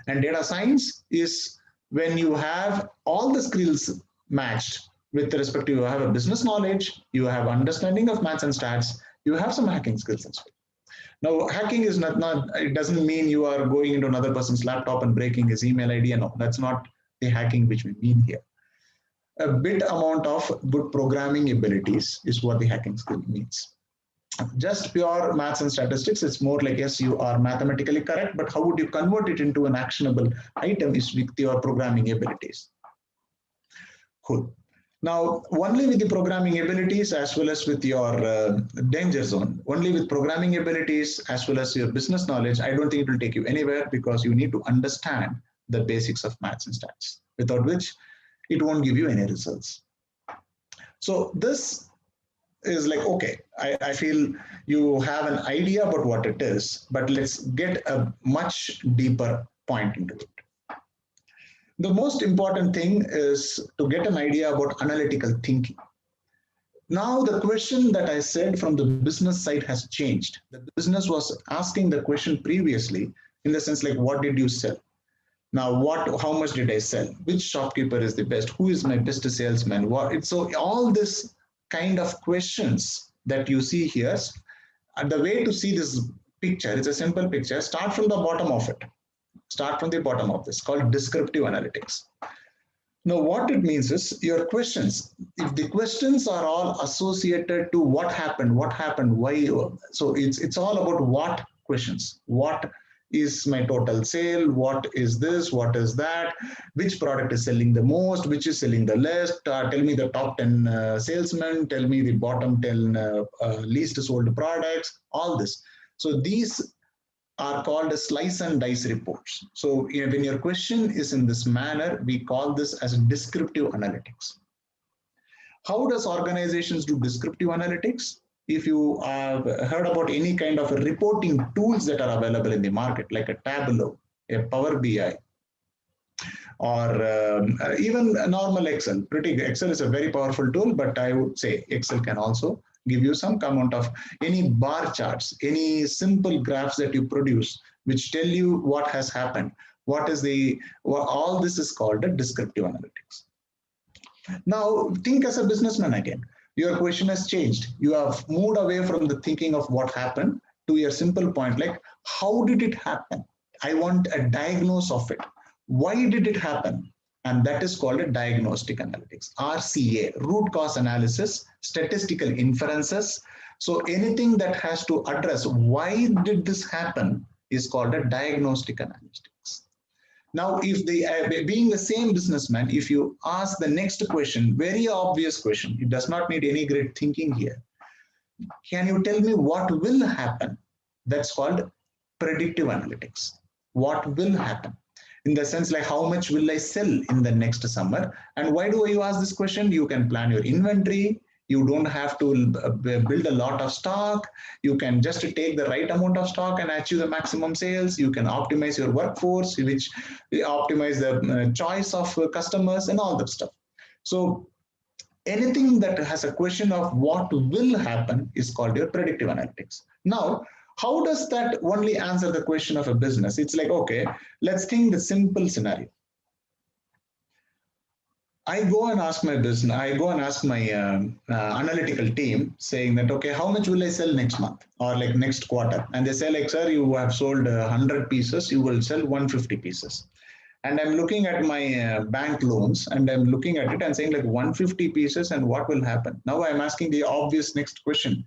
And data science is when you have all the skills matched with respect to you have a business knowledge, you have understanding of maths and stats, you have some hacking skills as well. Now, hacking is not it doesn't mean you are going into another person's laptop and breaking his email ID. No, that's not the hacking which we mean here. A bit amount of good programming abilities is what the hacking skill means. Just pure maths and statistics, it's more like, yes, you are mathematically correct, but how would you convert it into an actionable item is with your programming abilities. Cool. Now, only with the programming abilities as well as with your danger zone, only with programming abilities as well as your business knowledge, I don't think it will take you anywhere because you need to understand the basics of maths and stats, without which it won't give you any results. So this is like, okay, I feel you have an idea about what it is, but let's get a much deeper point into it. The most important thing is to get an idea about analytical thinking. Now, the question that I said from the business side has changed. The business was asking the question previously in the sense like, what did you sell? Now, how much did I sell? Which shopkeeper is the best? Who is my best salesman? So all this kind of questions that you see here, and the way to see this picture, it's a simple picture, start from the bottom of it. Start from the bottom of this, called descriptive analytics. Now, what it means is your questions, if the questions are all associated to what happened, why, so it's all about what questions. What is my total sale? What is this? What is that? Which product is selling the most? Which is selling the least? Tell me the top 10 salesmen. Tell me the bottom 10 least sold products, all this. So these are called as slice and dice reports. So when your question is in this manner, we call this as descriptive analytics. How does organizations do descriptive analytics? If you have heard about any kind of reporting tools that are available in the market, like a Tableau, a Power BI, or even a normal Excel. Excel is a very powerful tool, but I would say Excel can also give you some amount of any bar charts, any simple graphs that you produce, which tell you what has happened. All this is called a descriptive analytics. Now, think as a businessman again. Your question has changed. You have moved away from the thinking of what happened to your simple point, like, how did it happen? I want a diagnosis of it. Why did it happen? And that is called a diagnostic analytics, RCA, root cause analysis, statistical inferences. So anything that has to address why did this happen is called a diagnostic analytics. Now, if being the same businessman, if you ask the next question, very obvious question, it does not need any great thinking here. can you tell me what will happen? That's called predictive analytics. What will happen? In the sense like how much will I sell in the next summer? And why do you ask this question? You can plan your inventory. You don't have to build a lot of stock. You can just take the right amount of stock and achieve the maximum sales. You can optimize your workforce, which optimize the choice of customers and all that stuff. So anything that has a question of what will happen is called your predictive analytics. Now, how does that only answer the question of a business? It's like, okay, let's think the simple scenario. I go and ask my business, I go and ask my analytical team saying that, okay, how much will I sell next month or like next quarter? And they say like, sir, you have sold 100 pieces, you will sell 150 pieces. And I'm looking at my bank loans and I'm looking at it and saying like 150 pieces and what will happen? Now I'm asking the obvious next question.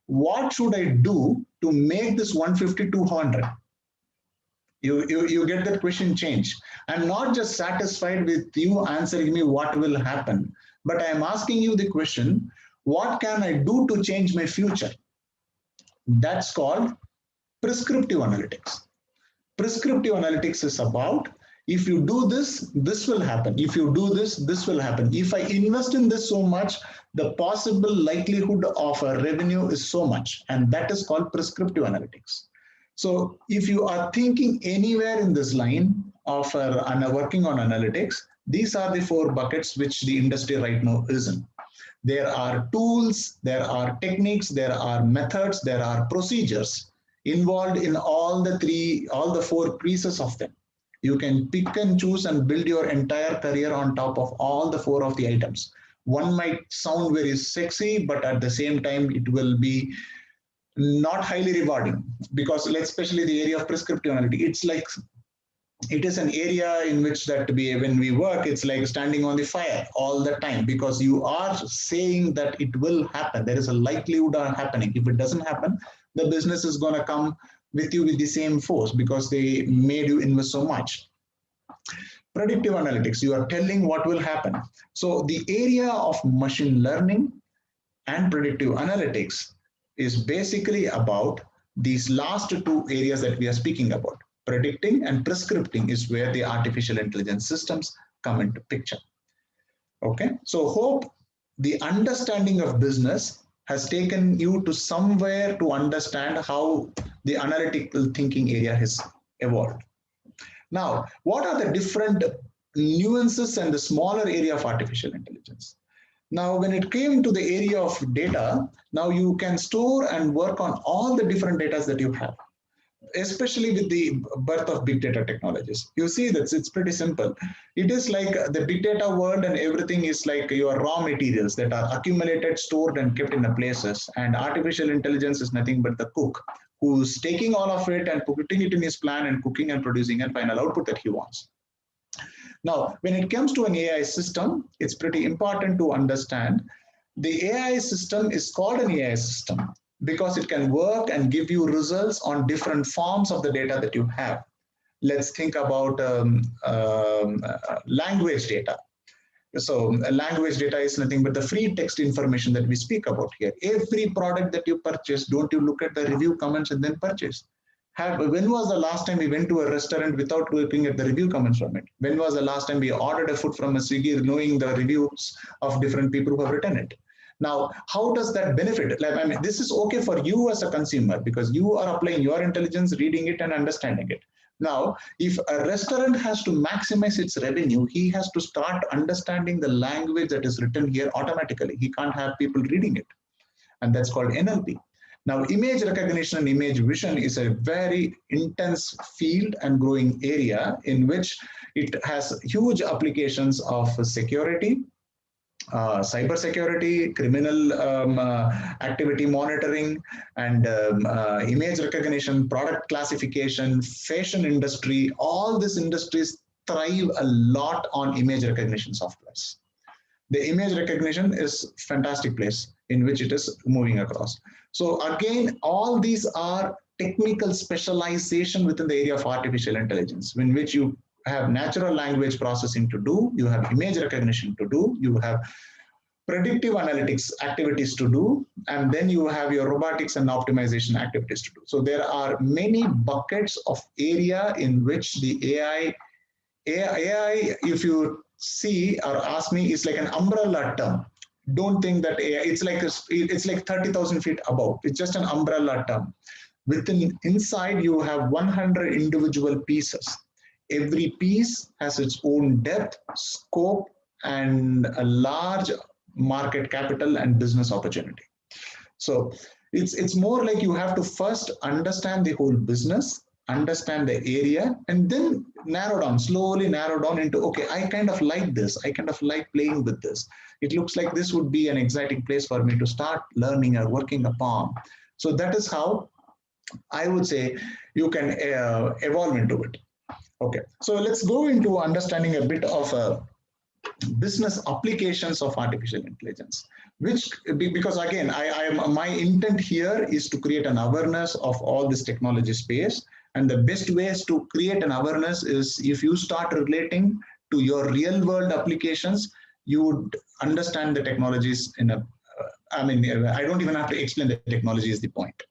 What should I do to make this 150 to 100? You get that question change. I'm not just satisfied with you answering me what will happen, but I'm asking you the question, what can I do to change my future? That's called prescriptive analytics. Prescriptive analytics is about, if you do this, this will happen. If you do this, this will happen. If I invest in this so much, the possible likelihood of a revenue is so much. And that is called prescriptive analytics. So if you are thinking anywhere in this line of working on analytics, these are the 4 buckets which the industry right now is in. There are tools, there are techniques, there are methods, there are procedures involved in all the 4 pieces of them. You can pick and choose and build your entire career on top of all the 4 of the items. One might sound very sexy, but at the same time, it will be not highly rewarding, because especially the area of prescriptive analytics, it's like, it is an area in which that when we work, it's like standing on the fire all the time, because you are saying that it will happen. There is a likelihood of happening. If it doesn't happen, the business is going to come with you with the same force because they made you invest so much. Predictive analytics, you are telling what will happen. So the area of machine learning and predictive analytics is basically about these last 2 areas that we are speaking about. Predicting and prescripting is where the artificial intelligence systems come into picture. Okay, so hope the understanding of business has taken you to somewhere to understand how the analytical thinking area has evolved. Now, what are the different nuances and the smaller area of artificial intelligence? Now, when it came to the area of data, now you can store and work on all the different data that you have, especially with the birth of big data technologies. You see that it's pretty simple. It is like the big data world, and everything is like your raw materials that are accumulated, stored, and kept in the places. And artificial intelligence is nothing but the cook who's taking all of it and putting it in his plan and cooking and producing a final output that he wants. Now, when it comes to an AI system, it's pretty important to understand the AI system is called an AI system because it can work and give you results on different forms of the data that you have. Let's think about language data. So language data is nothing but the free text information that we speak about here. Every product that you purchase, don't you look at the review comments and then purchase? When was the last time we went to a restaurant without looking at the review comments from it? When was the last time we ordered a food from a Swiggy knowing the reviews of different people who have written it? Now, how does that benefit? Like, I mean, this is okay for you as a consumer because you are applying your intelligence, reading it and understanding it. Now, if a restaurant has to maximize its revenue, he has to start understanding the language that is written here automatically. He can't have people reading it. And that's called NLP. Now, image recognition and image vision is a very intense field and growing area in which it has huge applications of security, cyber security, criminal activity monitoring, and image recognition, product classification, fashion industry. All these industries thrive a lot on image recognition softwares. The image recognition is a fantastic place in which it is moving across. So again, all these are technical specialization within the area of artificial intelligence, in which you have natural language processing to do, you have image recognition to do, you have predictive analytics activities to do, and then you have your robotics and optimization activities to do. So there are many buckets of area in which the AI, if you see or ask me, is like an umbrella term. Don't think that AI, it's like 30,000 feet above. It's just an umbrella term. Within inside, you have 100 individual pieces. Every piece has its own depth, scope, and a large market capital and business opportunity. So it's more like you have to first understand the whole business, understand the area, and then slowly narrow down into, okay, I kind of like this. I kind of like playing with this. It looks like this would be an exciting place for me to start learning or working upon. So that is how I would say you can evolve into it. Okay, so let's go into understanding a bit of business applications of artificial intelligence, because again, my intent here is to create an awareness of all this technology space. And the best ways to create an awareness is if you start relating to your real world applications, you would understand the technologies in a, I don't even have to explain the technology is the point.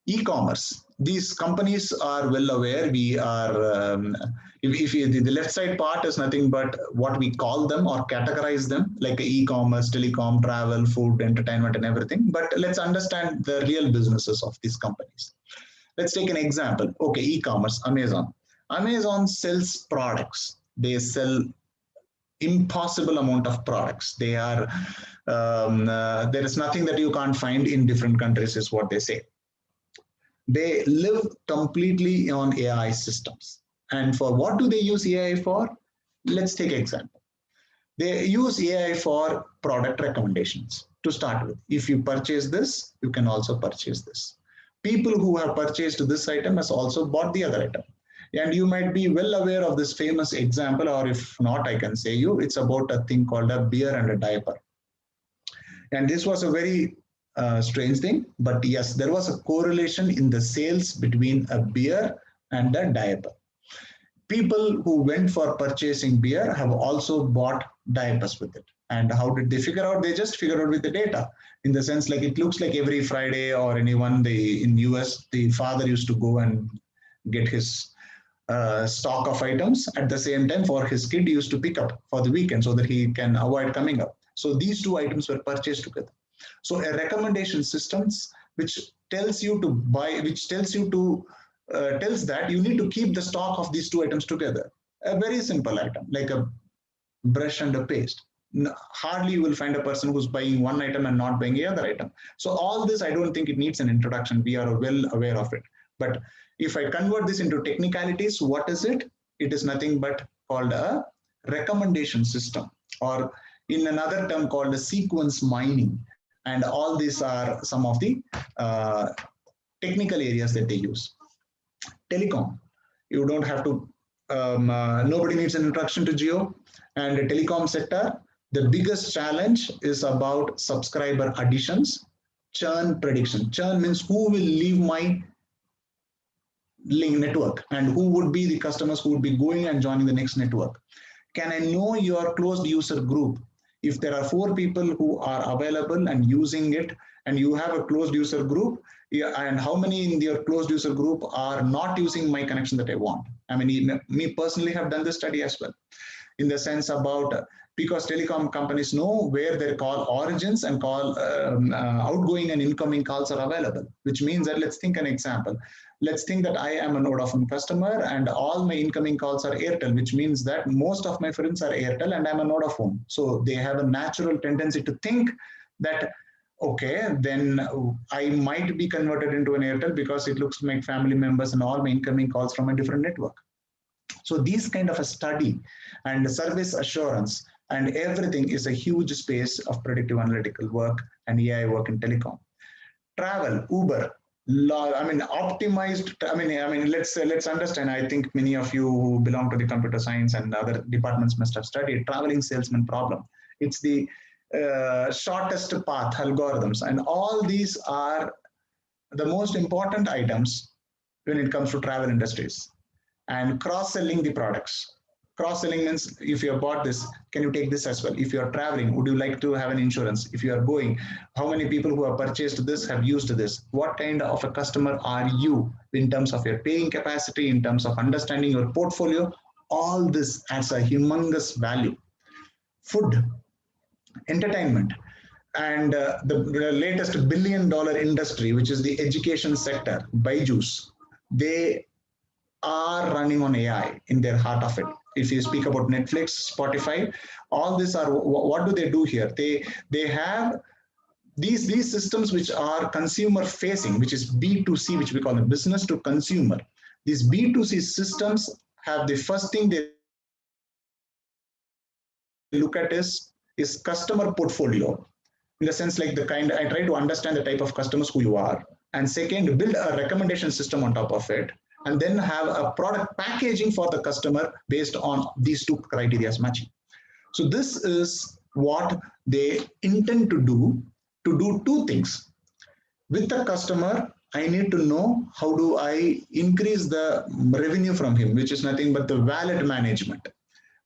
E-commerce. These companies are well aware. We are, the left side part is nothing but what we call them or categorize them, like e-commerce, telecom, travel, food, entertainment, and everything. But let's understand the real businesses of these companies. Let's take an example. Okay, e-commerce, Amazon. Amazon sells products. They sell impossible amount of products. They are, there is nothing that you can't find in different countries is what they say. They live completely on AI systems. And for what do they use AI for? Let's take an example. They use AI for product recommendations to start with. If you purchase this, you can also purchase this. People who have purchased this item has also bought the other item. And you might be well aware of this famous example, or if not, I can say you, it's about a thing called a beer and a diaper. And this was a very strange thing, but yes, there was a correlation in the sales between a beer and a diaper. People who went for purchasing beer have also bought diapers with it. And how did they figure out? They just figured out with the data, in the sense like it looks like every Friday or anyone, in US, the father used to go and get his stock of items. At the same time, for his kid, he used to pick up for the weekend so that he can avoid coming up. So these two items were purchased together. So a recommendation systems which tells you to buy, which tells you to tells that you need to keep the stock of these two items together. A very simple item like a brush and a paste. Hardly you will find a person who's buying one item and not buying the other item. So all this, I don't think it needs an introduction. We are well aware of it. But if I convert this into technicalities, what is it? It is nothing but called a recommendation system, or in another term called a sequence mining. And all these are some of the technical areas that they use. Telecom, you don't have to, nobody needs an introduction to Jio. And the telecom sector, the biggest challenge is about subscriber additions, churn prediction. Churn means who will leave my link network and who would be the customers who would be going and joining the next network. Can I know your closed user group? If there are 4 people who are available and using it, and you have a closed user group, and how many in your closed user group are not using my connection that I want? I mean, me personally have done this study as well, in the sense about, because telecom companies know where their call origins and call outgoing and incoming calls are available, which means that, let's think an example. Let's think that I am a Vodafone customer and all my incoming calls are Airtel, which means that most of my friends are Airtel and I'm a Vodafone. So they have a natural tendency to think that, okay, then I might be converted into an Airtel because it looks like family members and all my incoming calls from a different network. So these kind of a study and service assurance and everything is a huge space of predictive analytical work and AI work in telecom. Travel, Uber, optimized. Let's understand. I think many of you who belong to the computer science and other departments must have studied traveling salesman problem. It's the shortest path algorithms, and all these are the most important items when it comes to travel industries. And cross-selling the products. Cross-selling means if you have bought this, can you take this as well? If you are traveling, would you like to have an insurance? If you are going, how many people who have purchased this have used this? What kind of a customer are you in terms of your paying capacity, in terms of understanding your portfolio? All this adds a humongous value. Food, entertainment, and the latest $1 billion industry, which is the education sector, Byju's, they are running on AI in their heart of it. If you speak about Netflix, Spotify, all these are, what do they do here? They have these systems which are consumer facing, which is B2C, which we call the business to consumer. These B2C systems have the first thing they look at is customer portfolio, in the sense like the kind, I try to understand the type of customers who you are. And second, build a recommendation system on top of it, and then have a product packaging for the customer based on these two criteria matching. So this is what they intend to do two things. With the customer, I need to know how do I increase the revenue from him, which is nothing but the wallet management.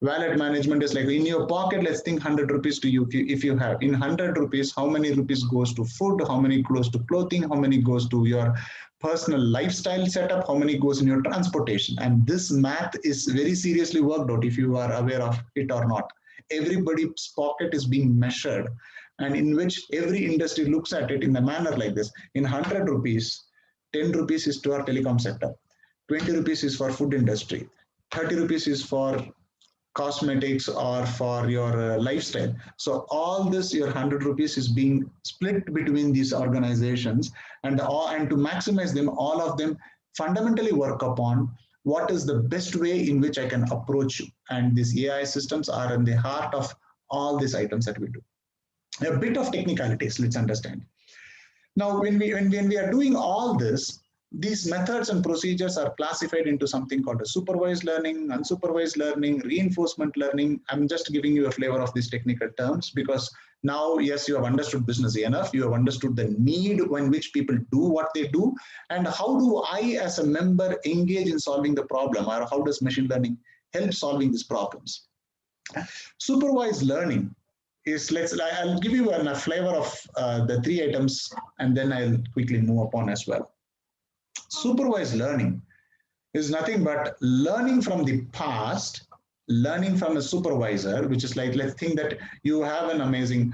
Wallet management is like in your pocket, let's think 100 rupees to you. If you have in 100 rupees, how many rupees goes to food, how many goes to clothing, how many goes to your personal lifestyle setup, how many goes in your transportation. And this math is very seriously worked out if you are aware of it or not. Everybody's pocket is being measured, and in which every industry looks at it in a manner like this. In 100 rupees, 10 rupees is to our telecom sector, 20 rupees is for food industry, 30 rupees is for cosmetics or for your lifestyle. So all this, your 100 rupees is being split between these organizations, and to maximize them, all of them fundamentally work upon what is the best way in which I can approach you. And these AI systems are in the heart of all these items that we do. A bit of technicalities, let's understand. Now, when we are doing all this, these methods and procedures are classified into something called a supervised learning, unsupervised learning, reinforcement learning. I'm just giving you a flavor of these technical terms because now, yes, you have understood business enough. You have understood the need in which people do what they do. And how do I, as a member, engage in solving the problem? Or how does machine learning help solving these problems? Supervised learning is, I'll give you a flavor of the three items, and then I'll quickly move upon as well. Supervised learning is nothing but learning from the past, learning from a supervisor, which is like, let's think that you have an amazing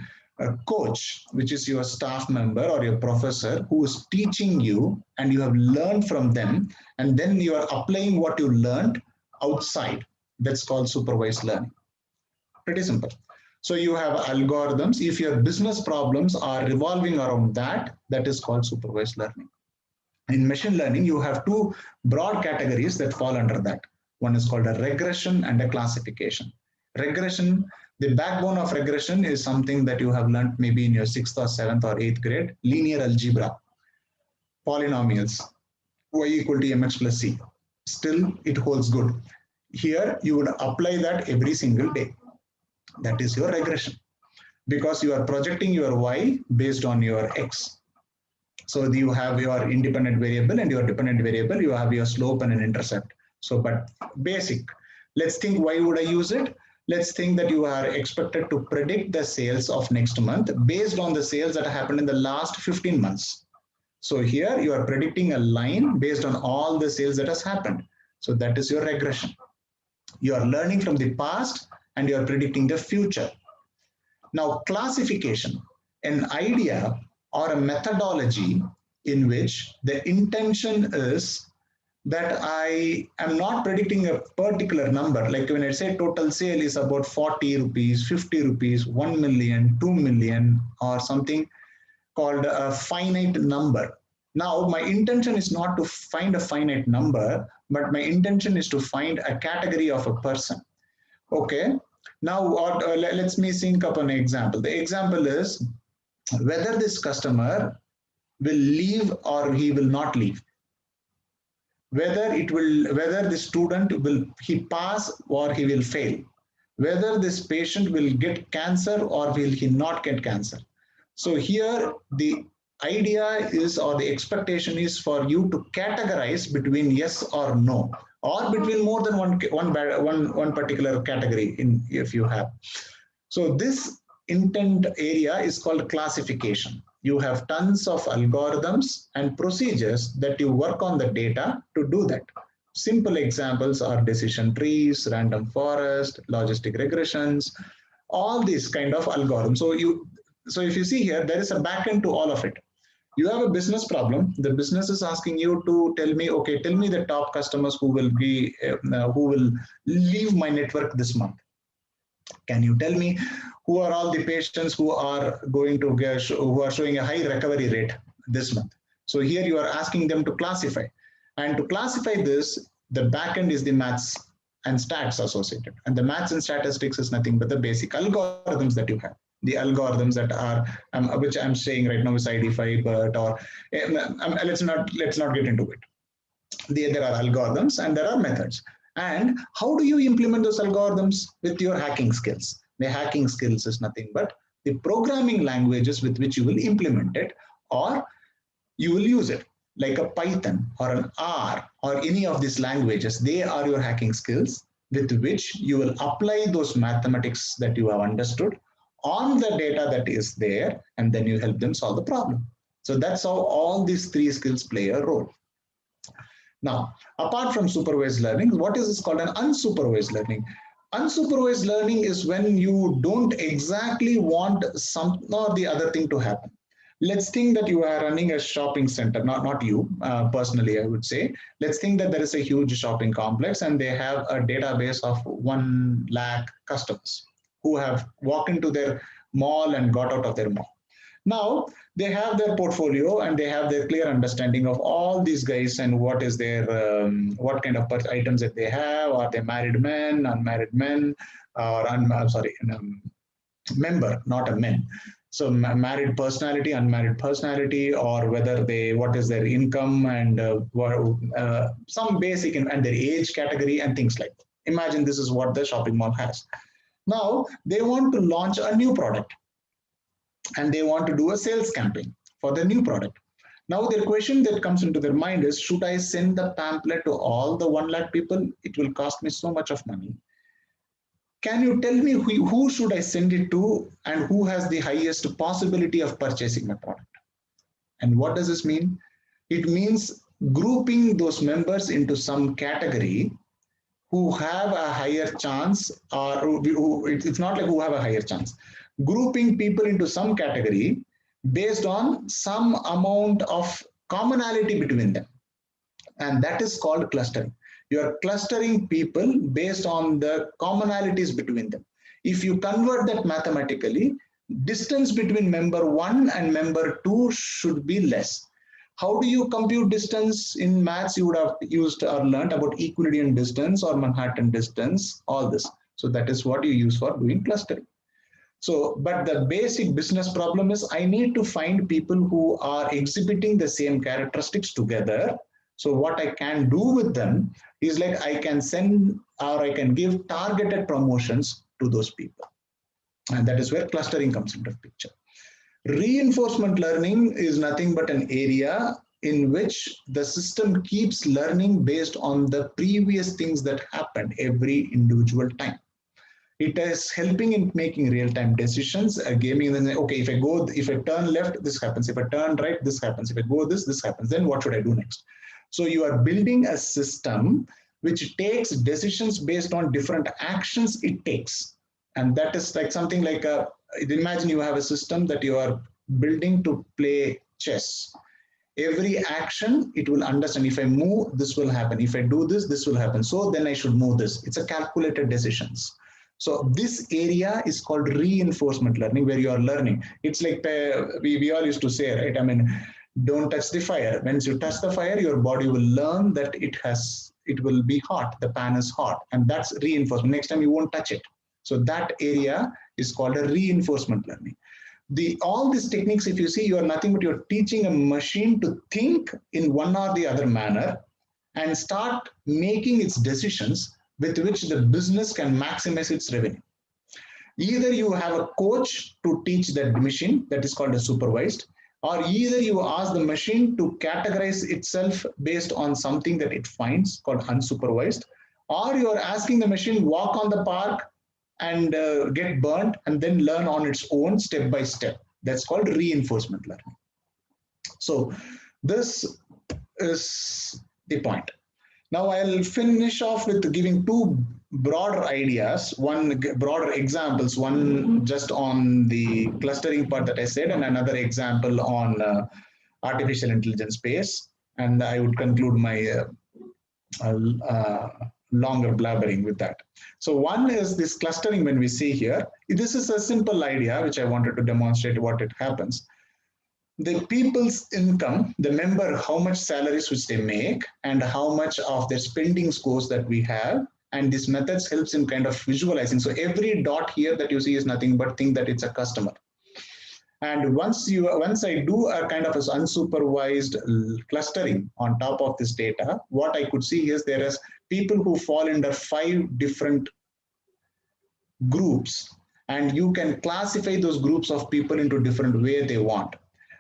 coach, which is your staff member or your professor who is teaching you, and you have learned from them, and then you are applying what you learned outside. That's called supervised learning. Pretty simple. So you have algorithms. If your business problems are revolving around that, that is called supervised learning. In machine learning, you have two broad categories that fall under that. One is called a regression and a classification. Regression, the backbone of regression is something that you have learned maybe in your 6th or 7th or 8th grade, linear algebra, polynomials, y equal to mx plus c. Still, it holds good. Here, you would apply that every single day. That is your regression, because you are projecting your y based on your x. So you have your independent variable and your dependent variable, you have your slope and an intercept. So, but basic, let's think, why would I use it? Let's think that you are expected to predict the sales of next month based on the sales that happened in the last 15 months. So here you are predicting a line based on all the sales that has happened. So that is your regression. You are learning from the past and you are predicting the future. Now, classification, an idea or a methodology in which the intention is that I am not predicting a particular number. Like when I say total sale is about 40 rupees, 50 rupees, 1 million, 2 million, or something called a finite number. Now, my intention is not to find a finite number, but my intention is to find a category of a person. Okay. Now, let me think up an example. The example is whether this customer will leave or he will not leave. Whether the student will he pass or he will fail. Whether this patient will get cancer or will he not get cancer. So here the idea is, or the expectation is for you to categorize between yes or no. or between more than one particular category if you have. So this intent area is called classification. You have tons of algorithms and procedures that you work on the data to do that. Simple examples are decision trees, random forest, logistic regressions, all these kind of algorithms. So if you see here, there is a backend to all of it. You have a business problem. The business is asking you to tell me, okay, tell me the top customers who will leave my network this month. Can you tell me who are all the patients who are going to who are showing a high recovery rate this month? So here you are asking them to classify, and to classify this, the backend is the maths and stats associated, and the maths and statistics is nothing but the basic algorithms that you have. The algorithms that are which I'm saying right now is ID5, but or let's not get into it. There are algorithms and there are methods. And how do you implement those algorithms? With your hacking skills. The hacking skills is nothing but the programming languages with which you will implement it, or you will use it, like a Python or an R or any of these languages. They are your hacking skills with which you will apply those mathematics that you have understood on the data that is there, and then you help them solve the problem. So that's how all these three skills play a role. Now, apart from supervised learning, what is this called an unsupervised learning? Unsupervised learning is when you don't exactly want something or the other thing to happen. Let's think that you are running a shopping center, not you personally, I would say. Let's think that there is a huge shopping complex and they have a database of 1 lakh customers who have walked into their mall and got out of their mall. Now, they have their portfolio and they have their clear understanding of all these guys and what is their, what kind of items that they have. Are they married men, unmarried men, or member, not a men. So married personality, unmarried personality, or whether what is their income and some basic and their age category and things like that. Imagine this is what the shopping mall has. Now, they want to launch a new product and they want to do a sales campaign for the new product. Now, the question that comes into their mind is, should I send the pamphlet to all the 1 lakh people? It will cost me so much of money. Can you tell me who should I send it to and who has the highest possibility of purchasing my product? And what does this mean? It means grouping those members into some category who have a higher chance, or it's not like who have a higher chance. Grouping people into some category based on some amount of commonality between them. And that is called clustering. You are clustering people based on the commonalities between them. If you convert that mathematically, distance between member 1 and member 2 should be less. How do you compute distance? In maths, you would have used or learned about Euclidean distance or Manhattan distance, all this. So that is what you use for doing clustering. So, but the basic business problem is I need to find people who are exhibiting the same characteristics together. So what I can do with them is like I can send or I can give targeted promotions to those people. And that is where clustering comes into the picture. Reinforcement learning is nothing but an area in which the system keeps learning based on the previous things that happened every individual time. It is helping in making real-time decisions. Gaming, then okay, if I turn left, this happens. If I turn right, this happens. If I go this happens. Then what should I do next? So you are building a system which takes decisions based on different actions it takes. And that is like something like imagine you have a system that you are building to play chess. Every action, it will understand. If I move, this will happen. If I do this, this will happen. So then I should move this. It's a calculated decisions. So this area is called reinforcement learning, where you are learning. It's like we all used to say, right? I mean, don't touch the fire. Once you touch the fire, your body will learn that it will be hot. The pan is hot, and that's reinforcement. Next time you won't touch it. So that area is called a reinforcement learning. All these techniques, if you see, you are nothing but you're teaching a machine to think in one or the other manner and start making its decisions with which the business can maximize its revenue. Either you have a coach to teach that machine, that is called a supervised, or either you ask the machine to categorize itself based on something that it finds called unsupervised, or you are asking the machine walk on the park and get burnt and then learn on its own step by step. That's called reinforcement learning. So this is the point. Now I'll finish off with giving two broader ideas, one broader examples, one just on the clustering part that I said, and another example on artificial intelligence space. And I would conclude my longer blabbering with that. So one is this clustering when we see here. This is a simple idea which I wanted to demonstrate what it happens. The people's income, the member, how much salaries which they make and how much of their spending goes that we have. And this methods helps in kind of visualizing. So every dot here that you see is nothing but think that it's a customer. And once I do a kind of a unsupervised clustering on top of this data, what I could see is there is people who fall under 5 different groups, and you can classify those groups of people into different way they want.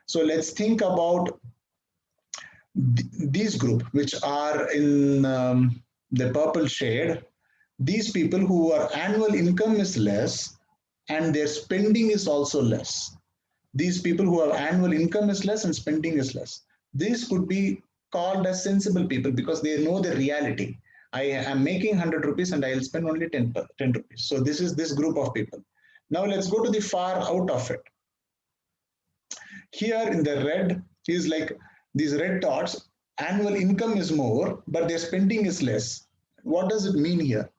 So let's think about these group, which are in the purple shade. These people who are annual income is less and their spending is also less. These people who have annual income is less and spending is less. This could be called as sensible people because they know the reality. I am making 100 rupees and I'll spend only 10 rupees. So this is this group of people. Now let's go to the far out of it. Here in the red is like these red dots, annual income is more, but their spending is less. What does it mean here?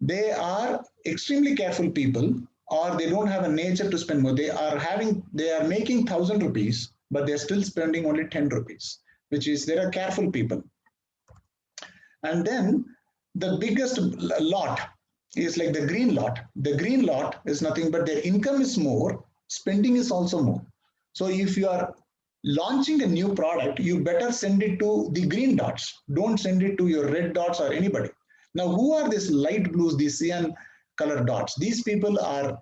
They are extremely careful people, or they don't have a nature to spend more. They are making 1,000 rupees, but they're still spending only 10 rupees, which is they are careful people. And then the biggest lot is like the green lot. The green lot is nothing but their income is more, spending is also more. So if you are launching a new product, you better send it to the green dots. Don't send it to your red dots or anybody. Now, who are these light blues, these cyan color dots? These people are,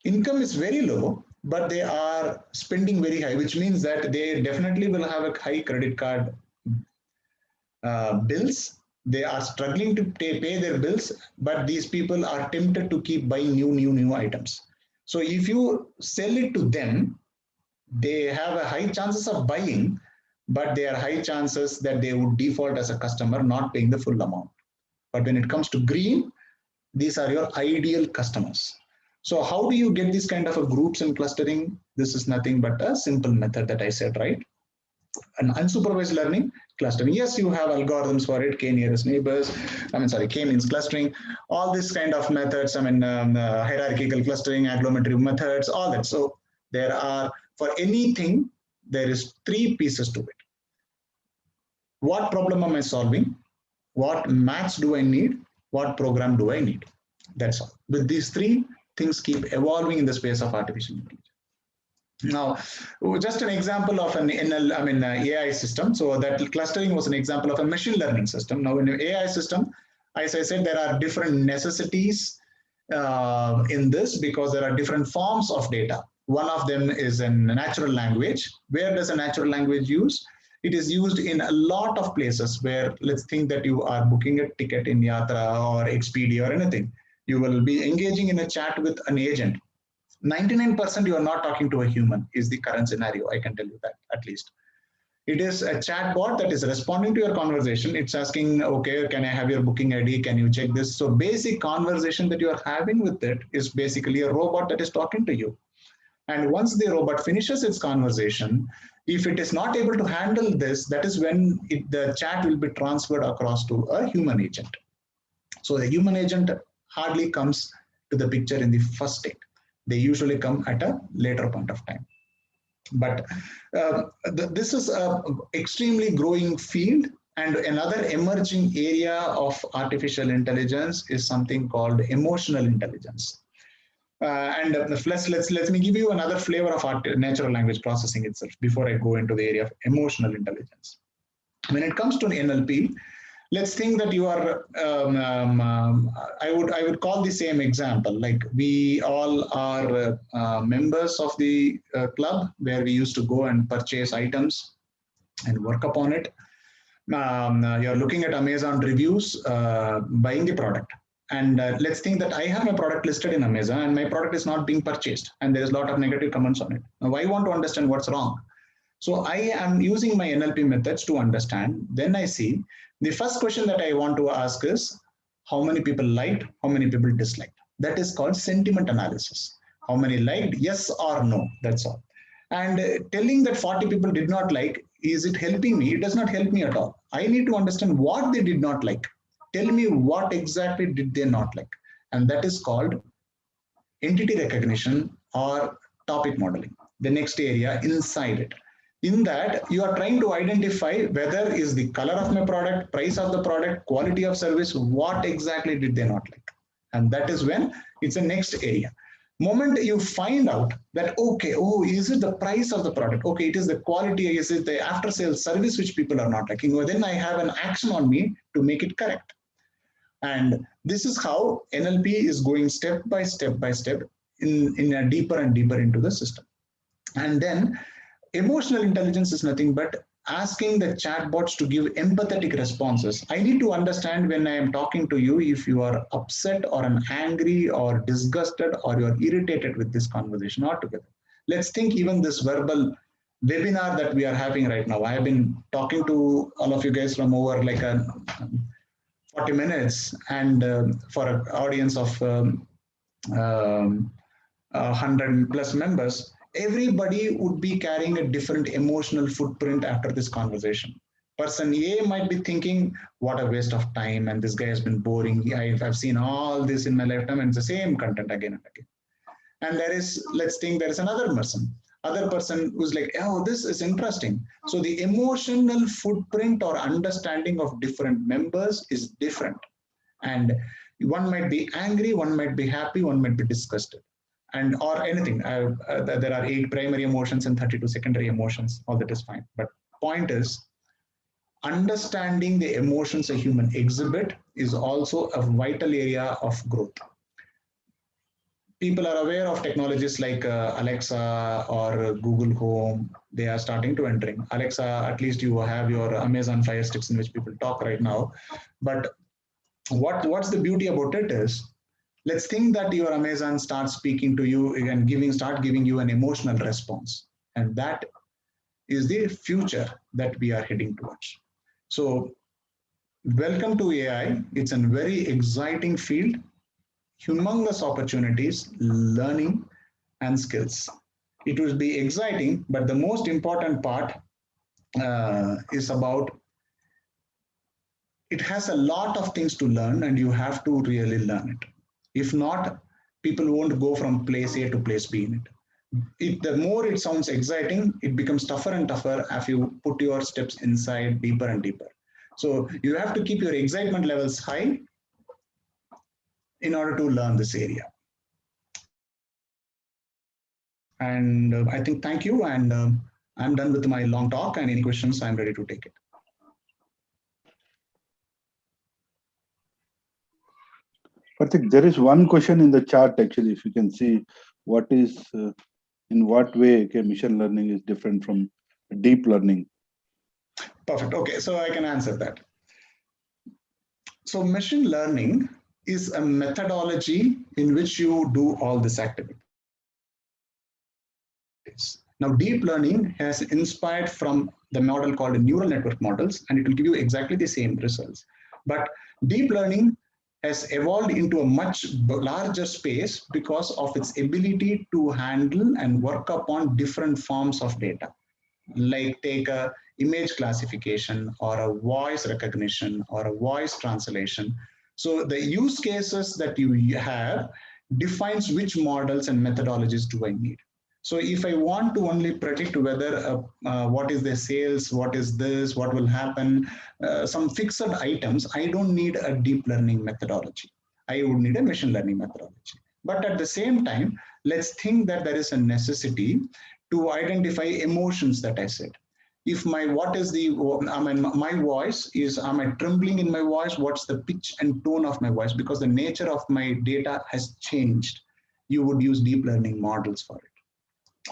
income is very low, but they are spending very high, which means that they definitely will have a high credit card bills. They are struggling to pay their bills, but these people are tempted to keep buying new items. So if you sell it to them, they have a high chances of buying, but there are high chances that they would default as a customer, not paying the full amount. But when it comes to green, these are your ideal customers. So how do you get this kind of a groups and clustering? This is nothing but a simple method that I said, right? An unsupervised learning, clustering. Yes, you have algorithms for it, k nearest neighbors. K means clustering. All this kind of methods, hierarchical clustering, agglomeratory methods, all that. So there are, for anything, there is 3 pieces to it. What problem am I solving? What maths do I need? What program do I need? That's all. With these 3 things keep evolving in the space of artificial intelligence. Now, just an example of an AI system. So that clustering was an example of a machine learning system. Now, in an AI system, as I said, there are different necessities in this because there are different forms of data. One of them is in natural language. Where does a natural language use? It is used in a lot of places where, let's think that you are booking a ticket in Yatra or Expedia or anything. You will be engaging in a chat with an agent. 99% you are not talking to a human is the current scenario. I can tell you that at least. It is a chat bot that is responding to your conversation. It's asking, okay, can I have your booking ID? Can you check this? So basic conversation that you are having with it is basically a robot that is talking to you. And once the robot finishes its conversation, if it is not able to handle this, that is when the chat will be transferred across to a human agent. So the human agent hardly comes to the picture in the first state. They usually come at a later point of time. But this is an extremely growing field, and another emerging area of artificial intelligence is something called emotional intelligence. Let me give you another flavor of natural language processing itself before I go into the area of emotional intelligence. When it comes to NLP, Let's think that you are, I would call the same example, like we all are members of the club where we used to go and purchase items and work upon it. You're looking at Amazon reviews, buying the product. And let's think that I have my product listed in Amazon and my product is not being purchased and there is a lot of negative comments on it. Now I want to understand what's wrong. So I am using my NLP methods to understand. Then I see the first question that I want to ask is how many people liked, how many people disliked. That is called sentiment analysis. How many liked, yes or no, that's all. And telling that 40 people did not like, is it helping me? It does not help me at all. I need to understand what they did not like. Tell me what exactly did they not like. And that is called entity recognition or topic modeling, the next area inside it. In that, you are trying to identify whether is the color of my product, price of the product, quality of service, what exactly did they not like. And that is when it's the next area. Moment you find out that, okay, oh, is it the price of the product? Okay, it is the quality, is it the after sales service which people are not liking? Well, then I have an action on me to make it correct. And this is how NLP is going step by step in a deeper and deeper into the system. And then emotional intelligence is nothing but asking the chatbots to give empathetic responses. I need to understand when I am talking to you if you are upset or angry or disgusted or you are irritated with this conversation altogether. Let's think even this verbal webinar that we are having right now. I have been talking to all of you guys from over like 40 minutes and for an audience of 100 plus members. Everybody would be carrying a different emotional footprint after this conversation. Person A might be thinking, what a waste of time, and this guy has been boring. I've seen all this in my lifetime and it's the same content again and again. And there is, let's think there is another person who's like, oh, this is interesting. So the emotional footprint or understanding of different members is different. And one might be angry, one might be happy, one might be disgusted. And or anything. There are 8 primary emotions and 32 secondary emotions. All that is fine. But point is, understanding the emotions a human exhibit is also a vital area of growth. People are aware of technologies like Alexa or Google Home. They are starting to entering. Alexa, at least you have your Amazon Fire Sticks in which people talk right now. But what's the beauty about it is, let's think that your Amazon starts speaking to you and start giving you an emotional response. And that is the future that we are heading towards. So welcome to AI. It's a very exciting field, humongous opportunities, learning and skills. It will be exciting, but the most important part is about it has a lot of things to learn and you have to really learn it. If not, people won't go from place A to place B in it. The more it sounds exciting, it becomes tougher and tougher as you put your steps inside deeper and deeper. So you have to keep your excitement levels high in order to learn this area. And I think thank you. And I'm done with my long talk, and any questions, I'm ready to take it. Karthik, there is one question in the chat actually, if you can see what is, in what way machine learning is different from deep learning. Perfect. Okay, so I can answer that. So machine learning is a methodology in which you do all this activity. Now, deep learning has inspired from the model called neural network models, and it will give you exactly the same results. But deep learning has evolved into a much larger space because of its ability to handle and work upon different forms of data, like take a image classification or a voice recognition or a voice translation. So the use cases that you have defines which models and methodologies do I need. So if I want to only predict whether what is the sales, what is this, what will happen, some fixed items, I don't need a deep learning methodology. I would need a machine learning methodology. But at the same time, let's think that there is a necessity to identify emotions that I said. if my voice is, am I trembling in my voice? What's the pitch and tone of my voice? Because the nature of my data has changed. You would use deep learning models for it.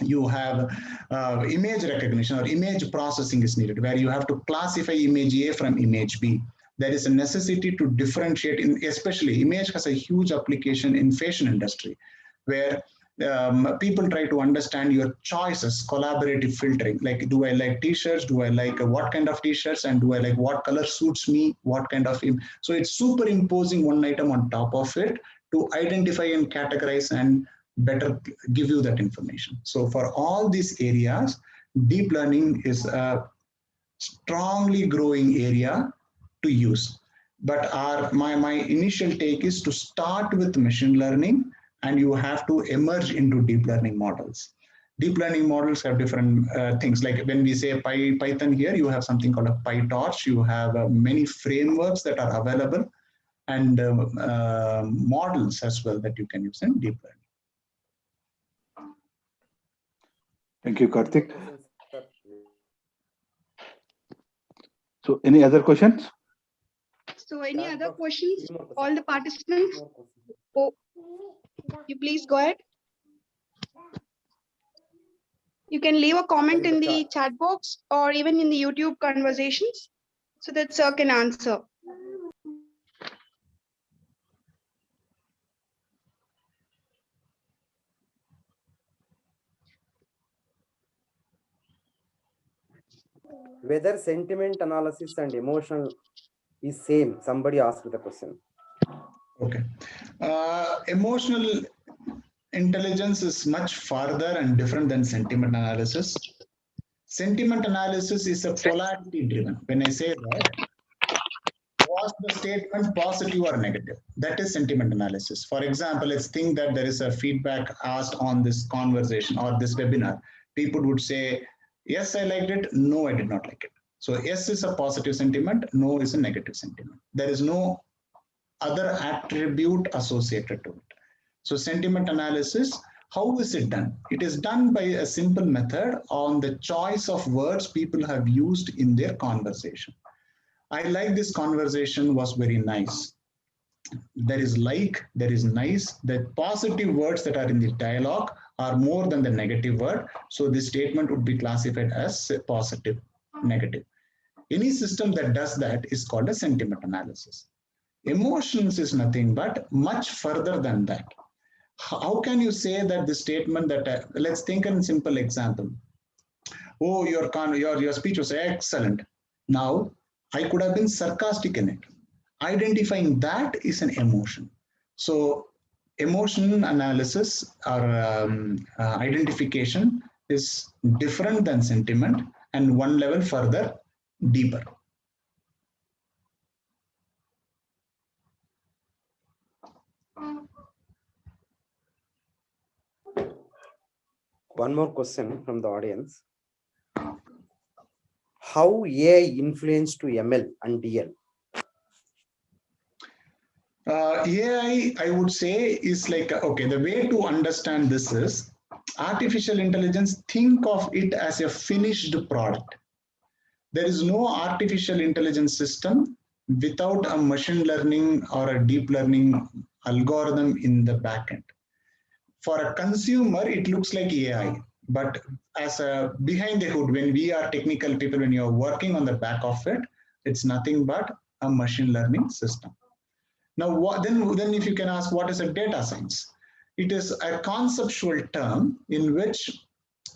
You have image recognition or image processing is needed, where you have to classify image A from image B. There is a necessity to differentiate, especially image has a huge application in fashion industry, where people try to understand your choices, collaborative filtering, like do I like t-shirts, do I like what kind of t-shirts, and do I like what color suits me, what kind of, so it's superimposing one item on top of it to identify and categorize and better give you that information. So for all these areas, deep learning is a strongly growing area to use. But my initial take is to start with machine learning, and you have to emerge into deep learning models. Deep learning models have different things. Like when we say Python here, you have something called a PyTorch. You have many frameworks that are available, and models as well that you can use in deep learning. Thank you, Karthik. So any other questions? So any other questions? All the participants? Oh, you please go ahead. You can leave a comment in the chat box or even in the YouTube conversations so that sir can answer. Whether sentiment analysis and emotional is same? Somebody asked the question. Okay. Emotional intelligence is much farther and different than sentiment analysis. Sentiment analysis is a polarity driven. When I say that, was the statement positive or negative? That is sentiment analysis. For example, let's think that there is a feedback asked on this conversation or this webinar. People would say, yes, I liked it. No, I did not like it. So yes is a positive sentiment. No is a negative sentiment. There is no other attribute associated to it. So sentiment analysis, how is it done? It is done by a simple method on the choice of words people have used in their conversation. I like this conversation was very nice. There is like, there is nice. The positive words that are in the dialogue are more than the negative word. So this statement would be classified as positive, negative. Any system that does that is called a sentiment analysis. Emotions is nothing but much further than that. How can you say that the statement that, let's think in a simple example. Oh, your speech was excellent. Now, I could have been sarcastic in it. Identifying that is an emotion. So emotion analysis or identification is different than sentiment and one level further deeper. One more question from the audience. How AI influenced to ML and DL? AI, I would say, is like, okay, the way to understand this is artificial intelligence, think of it as a finished product. There is no artificial intelligence system without a machine learning or a deep learning algorithm in the backend. For a consumer, it looks like AI, but as a behind the hood, when we are technical people, when you're working on the back of it, it's nothing but a machine learning system. Now, then if you can ask, what is a data science? It is a conceptual term in which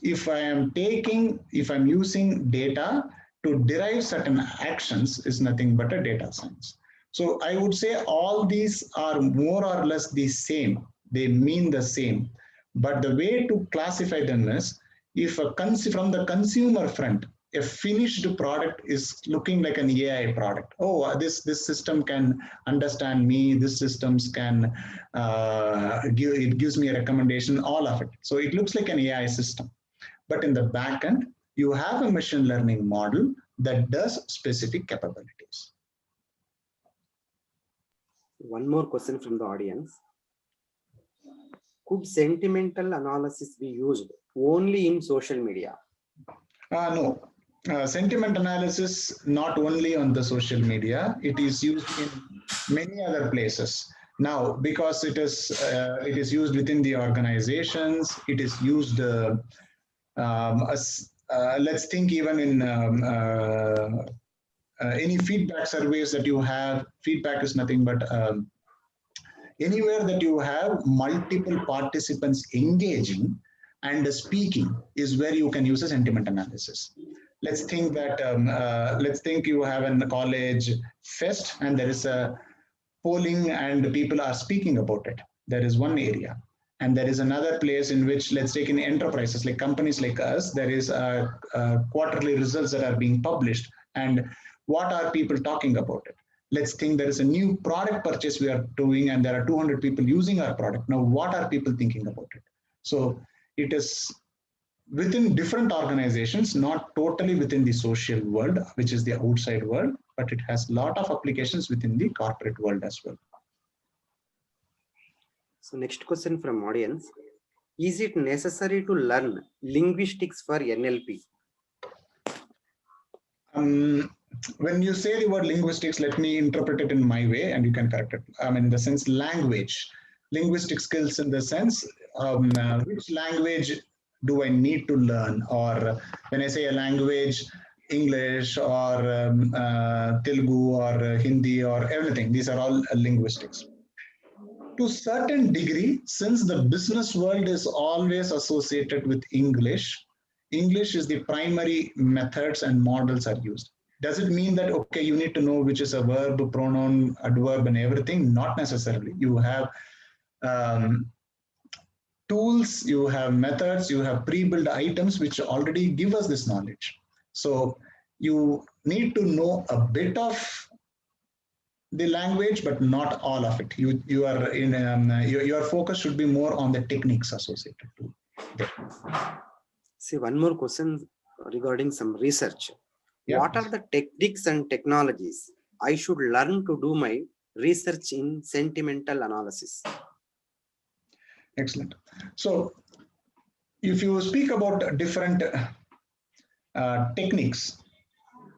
if I'm using data to derive certain actions is nothing but a data science. So I would say all these are more or less the same. They mean the same. But the way to classify them is if from the consumer front, a finished product is looking like an AI product. Oh, this system can understand me. This systems can it gives me a recommendation, all of it. So it looks like an AI system. But in the back end, you have a machine learning model that does specific capabilities. One more question from the audience. Could sentimental analysis be used only in social media? No. sentiment analysis not only on the social media, it is used in many other places. Now, because it is used within the organizations, it is used let's think even in any feedback surveys that you have. Feedback is nothing but anywhere that you have multiple participants engaging and speaking is where you can use a sentiment analysis. Let's think that let's think you have a college fest and there is a polling and people are speaking about it. There is one area. And there is another place in which, let's take in enterprises like companies like us, there is quarterly results that are being published. And what are people talking about it? Let's think there is a new product purchase we are doing and there are 200 people using our product. Now, what are people thinking about it? So it is within different organizations, not totally within the social world, which is the outside world, but it has a lot of applications within the corporate world as well. So next question from audience. Is it necessary to learn linguistics for NLP? When you say the word linguistics, let me interpret it in my way and you can correct it. In the sense language, linguistic skills in the sense, which language do I need to learn? Or when I say a language, English or Telugu or Hindi or everything, these are all linguistics. To a certain degree, since the business world is always associated with English, English is the primary methods and models are used. Does it mean that, okay, you need to know which is a verb, pronoun, adverb and everything? Not necessarily. You have tools, you have methods, you have pre-built items which already give us this knowledge. So you need to know a bit of the language, but not all of it. You are in your focus should be more on the techniques associated to it. See, one more question regarding some research. Yeah. What are the techniques and technologies I should learn to do my research in sentimental analysis? Excellent. So if you speak about different techniques,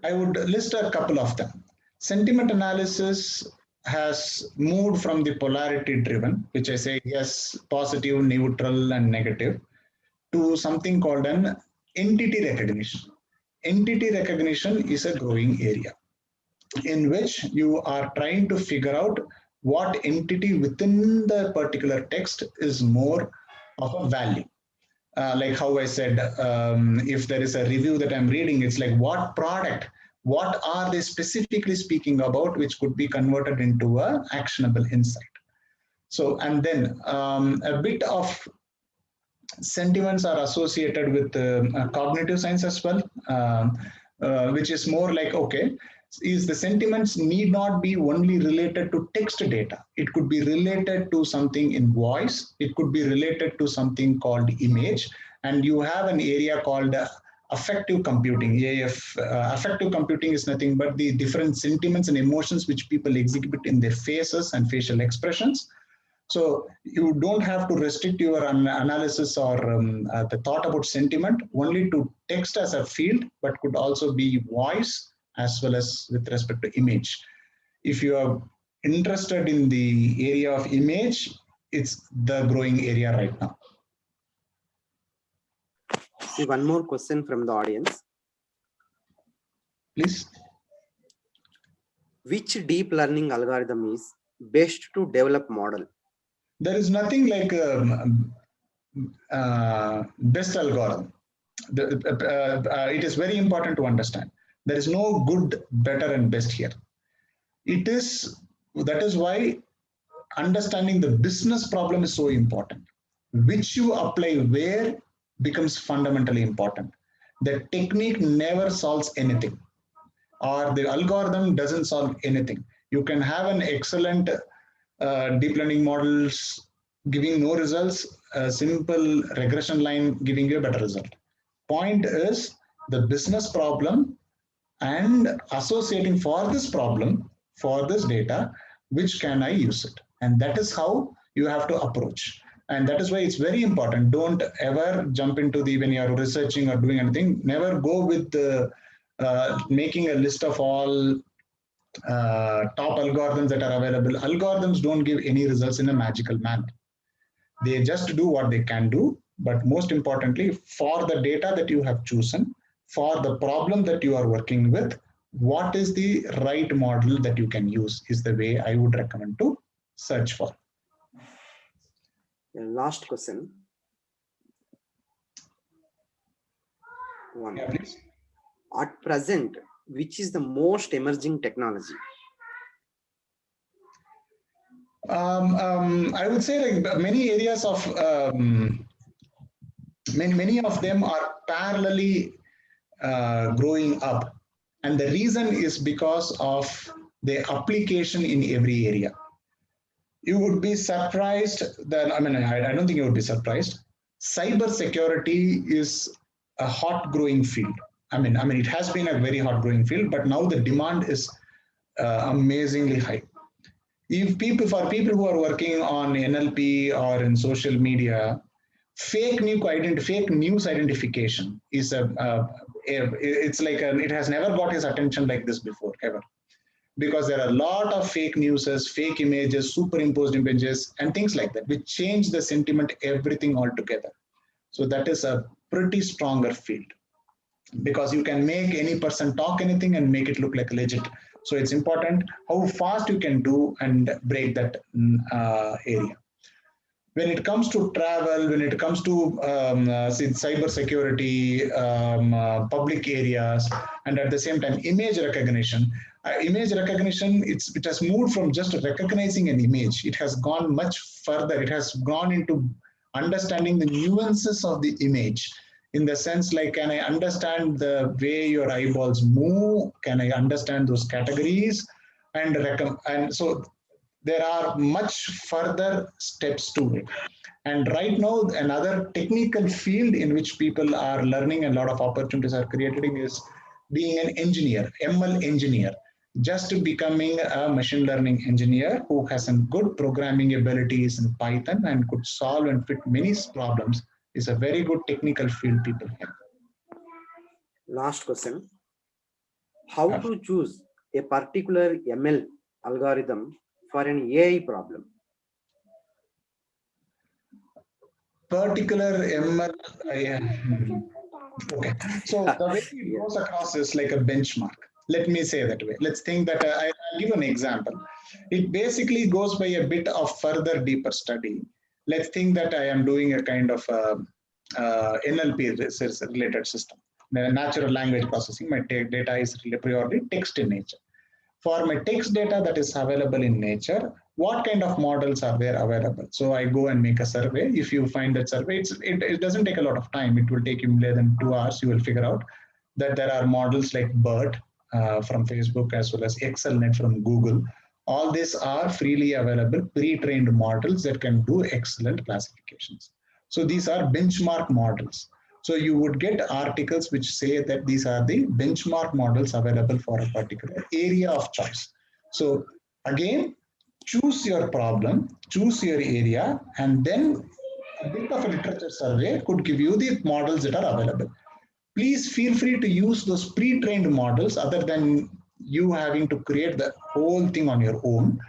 I would list a couple of them. Sentiment analysis has moved from the polarity driven, which I say yes, positive, neutral, and negative, to something called an entity recognition. Entity recognition is a growing area in which you are trying to figure out what entity within the particular text is more of a value. Like how I said, if there is a review that I'm reading, it's like what product, what are they specifically speaking about, which could be converted into a actionable insight. So, and then a bit of sentiments are associated with cognitive science as well, which is more like, okay, is the sentiments need not be only related to text data. It could be related to something in voice. It could be related to something called image. And you have an area called affective computing, AF. Affective computing is nothing but the different sentiments and emotions which people exhibit in their faces and facial expressions. So you don't have to restrict your analysis or the thought about sentiment only to text as a field, but could also be voice as well as with respect to image. If you are interested in the area of image, it's the growing area right now. See, one more question from the audience. Please. Which deep learning algorithm is best to develop model? There is nothing like best algorithm. It is very important to understand. There is no good, better, and best here. That is why understanding the business problem is so important. Which you apply where becomes fundamentally important. The technique never solves anything, or the algorithm doesn't solve anything. You can have an excellent deep learning models giving no results, a simple regression line giving you a better result. Point is the business problem and associating for this problem, for this data, which can I use it? And that is how you have to approach. And that is why it's very important. Don't ever jump into when you're researching or doing anything, never go with making a list of all top algorithms that are available. Algorithms don't give any results in a magical manner. They just do what they can do. But most importantly, for the data that you have chosen, for the problem that you are working with, what is the right model that you can use is the way I would recommend to search for. Last question. One. Yeah, please. At present, which is the most emerging technology? I would say like many areas of many of them are parallelly growing up, and the reason is because of the application in every area. You would be surprised that, I mean, I don't think you would be surprised. Cyber security is a hot growing field. I mean, it has been a very hot growing field, but now the demand is amazingly high. For people who are working on NLP or in social media, fake news identification is it has never got his attention like this before, ever. Because there are a lot of fake news, fake images, superimposed images, and things like that, which change the sentiment, everything altogether. So that is a pretty stronger field, because you can make any person talk anything and make it look like legit. So it's important how fast you can do and break that area. When it comes to travel, when it comes to cyber security, public areas, and at the same time, image recognition. It has moved from just recognizing an image. It has gone much further. It has gone into understanding the nuances of the image, in the sense like, can I understand the way your eyeballs move? Can I understand those categories? And so there are much further steps to it. And right now, another technical field in which people are learning and a lot of opportunities are creating is being an engineer, ML engineer. Just becoming a machine learning engineer who has some good programming abilities in Python and could solve and fit many problems is a very good technical field people have. Last question. How to choose a particular ML algorithm for an AI problem? Particular ML, okay. So the way it goes across is like a benchmark. Let me say that way. Let's think that I'll give an example. It basically goes by a bit of further deeper study. Let's think that I am doing a kind of NLP related system, natural language processing. My data is purely text in nature. For my text data that is available in nature, what kind of models are there available? So I go and make a survey. If you find that survey, it doesn't take a lot of time. It will take you less than 2 hours. You will figure out that there are models like BERT from Facebook, as well as ExcelNet from Google. All these are freely available, pre-trained models that can do excellent classifications. So these are benchmark models. So you would get articles which say that these are the benchmark models available for a particular area of choice. So again, choose your problem, choose your area, and then a bit of a literature survey could give you the models that are available. Please feel free to use those pre-trained models other than you having to create the whole thing on your own.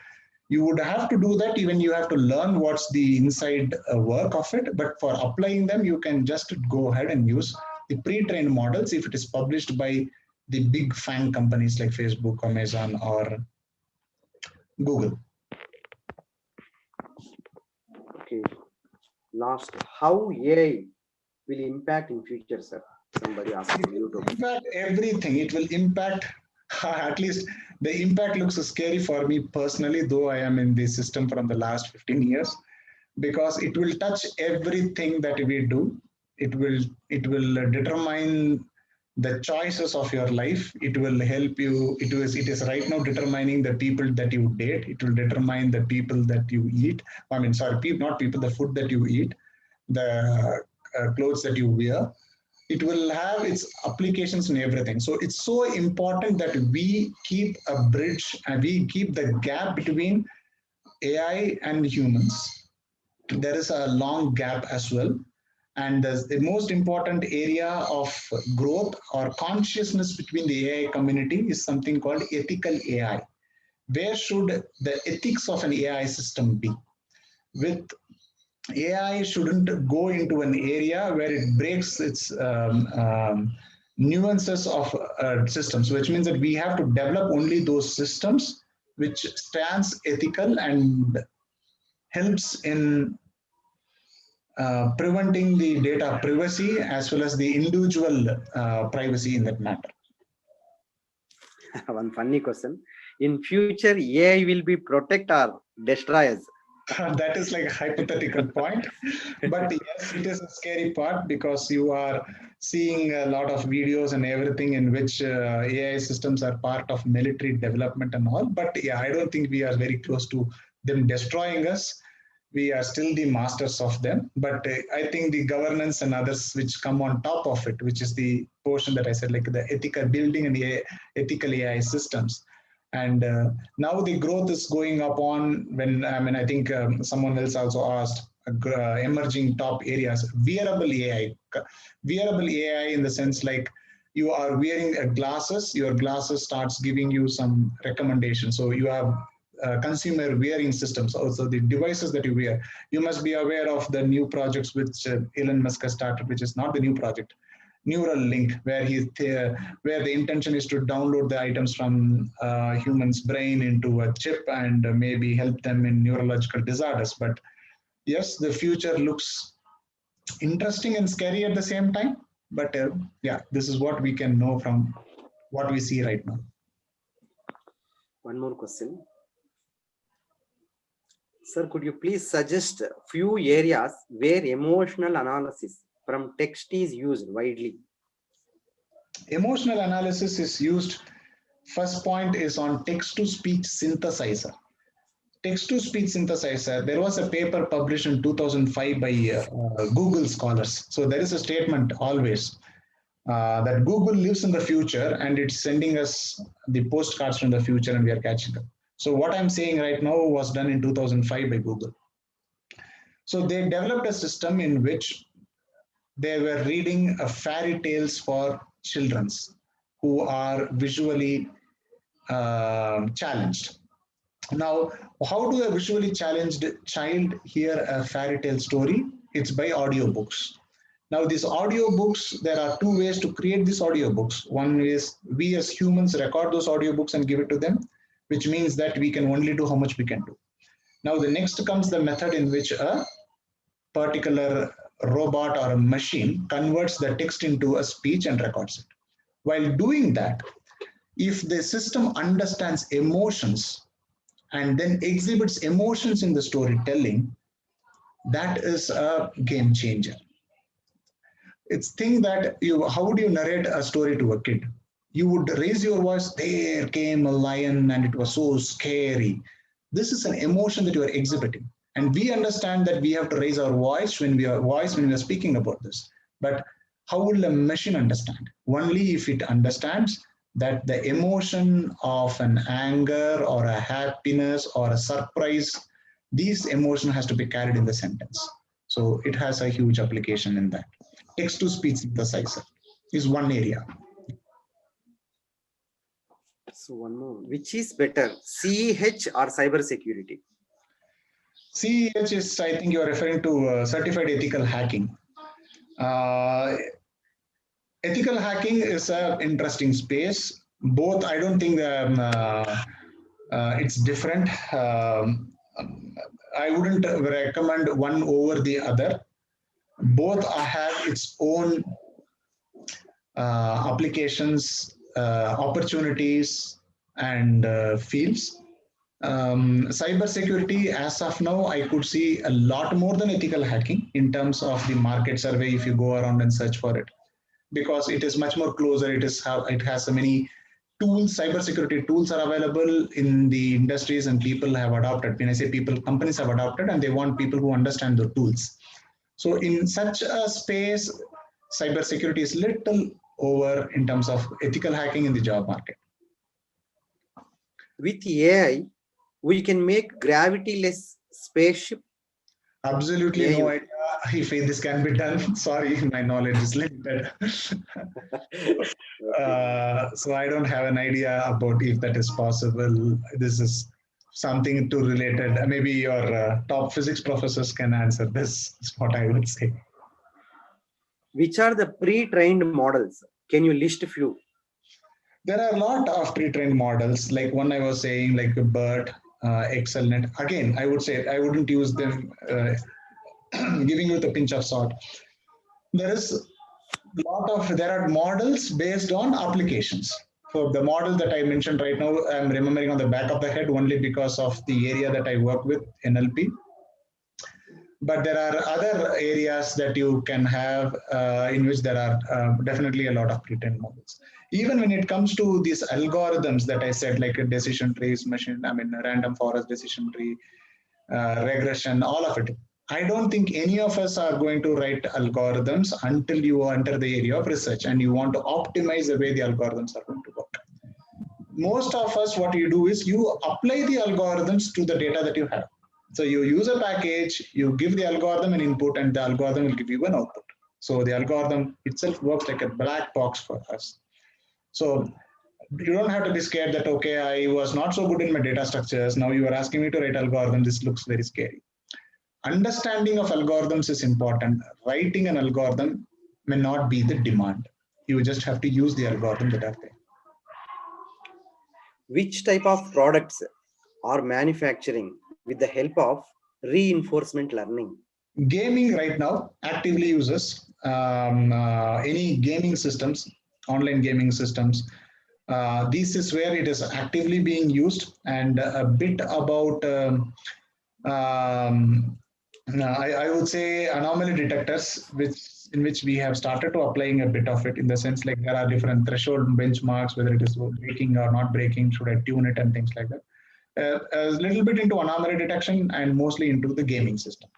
You would have to do that, even you have to learn what's the inside work of it. But for applying them, you can just go ahead and use the pre-trained models if it is published by the big FANG companies like Facebook, Amazon, or Google. Okay. Last, how AI will impact in future, sir? Somebody asking you to impact everything. It will impact, at least the impact looks scary for me personally, though I am in this system from the last 15 years, because it will touch everything that we do. It will determine the choices of your life. It will help you. It is right now determining the people that you date. It will determine the people that you eat. I mean, sorry, not people, the food that you eat, the clothes that you wear. It will have its applications in everything. So it's so important that we keep a bridge and we keep the gap between AI and humans. There is a long gap as well. And the most important area of growth or consciousness between the AI community is something called ethical AI. Where should the ethics of an AI system be? With AI shouldn't go into an area where it breaks its nuances of systems, which means that we have to develop only those systems which stands ethical and helps in preventing the data privacy as well as the individual privacy in that matter. One funny question. In future, AI will be protect or destroy us? That is like a hypothetical point. But yes, it is a scary part because you are seeing a lot of videos and everything in which AI systems are part of military development and all. But yeah, I don't think we are very close to them destroying us. We are still the masters of them. But I think the governance and others which come on top of it, which is the portion that I said, like the ethical building and the ethical AI systems. And now the growth is going up on when, I think someone else also asked emerging top areas, wearable AI. Wearable AI in the sense like you are wearing glasses, your glasses starts giving you some recommendations. So you have consumer wearing systems, also the devices that you wear. You must be aware of the new projects which Elon Musk has started, which is not the new project, Neuralink, where where the intention is to download the items from human's brain into a chip and maybe help them in neurological disorders. But yes, the future looks interesting and scary at the same time. But yeah, this is what we can know from what we see right now. One more question. Sir, could you please suggest a few areas where emotional analysis from text is used widely? Emotional analysis is used. First point is on text-to-speech synthesizer. Text-to-speech synthesizer, there was a paper published in 2005 by Google scholars. So there is a statement always that Google lives in the future and it's sending us the postcards from the future and we are catching up. So what I'm saying right now was done in 2005 by Google. So they developed a system in which they were reading fairy tales for children who are visually challenged. Now, how do a visually challenged child hear a fairy tale story? It's by audiobooks. Now, these audiobooks, there are two ways to create these audiobooks. One is we as humans record those audiobooks and give it to them, which means that we can only do how much we can do. Now, the next comes the method in which a particular robot or a machine converts the text into a speech and records it. While doing that, if the system understands emotions and then exhibits emotions in the storytelling, that is a game changer. It's thing that how would you narrate a story to a kid? You would raise your voice, there came a lion and it was so scary. This is an emotion that you are exhibiting. And we understand that we have to raise our voice when we are speaking about this. But how will a machine understand? Only if it understands that the emotion of an anger or a happiness or a surprise, these emotion has to be carried in the sentence. So it has a huge application in that. Text-to-speech synthesizer is one area. So one more, which is better, CEH or cybersecurity? CEH is, I think you are referring to certified ethical hacking. Ethical hacking is an interesting space. Both, I don't think it's different. I wouldn't recommend one over the other. Both have its own applications, opportunities, and fields. Cybersecurity, as of now, I could see a lot more than ethical hacking in terms of the market survey if you go around and search for it, because it is much more closer. It has so many tools, cybersecurity tools are available in the industries and people have adopted. When I say people, companies have adopted and they want people who understand the tools. So in such a space, cybersecurity is little over in terms of ethical hacking in the job market. With AI, we can make gravity-less spaceship. Absolutely no idea. if this can be done. Sorry, my knowledge is limited. So I don't have an idea about if that is possible. This is something to related. Maybe your top physics professors can answer this, is what I would say. Which are the pre-trained models? Can you list a few? There are a lot of pre-trained models, like one I was saying, like BERT, ExcelNet. Again, I would say I wouldn't use them, giving you the pinch of salt. There are models based on applications. So the model that I mentioned right now, I'm remembering on the back of the head only because of the area that I work with, NLP. But there are other areas that you can have in which there are definitely a lot of pre-trained models. Even when it comes to these algorithms that I said, like a decision trees, random forest decision tree, regression, all of it. I don't think any of us are going to write algorithms until you enter the area of research and you want to optimize the way the algorithms are going to work. Most of us, what you do is you apply the algorithms to the data that you have. So you use a package, you give the algorithm an input, and the algorithm will give you an output. So the algorithm itself works like a black box for us. So you don't have to be scared that, okay, I was not so good in my data structures. Now you are asking me to write algorithm. This looks very scary. Understanding of algorithms is important. Writing an algorithm may not be the demand. You just have to use the algorithm that are there. Which type of products are manufacturing with the help of reinforcement learning? Gaming right now actively uses any gaming systems, online gaming systems. This is where it is actively being used, and a bit about I would say anomaly detectors, in which we have started to applying a bit of it, in the sense like there are different threshold benchmarks, whether it is breaking or not breaking, should I tune it and things like that. A little bit into anomaly detection and mostly into the gaming system.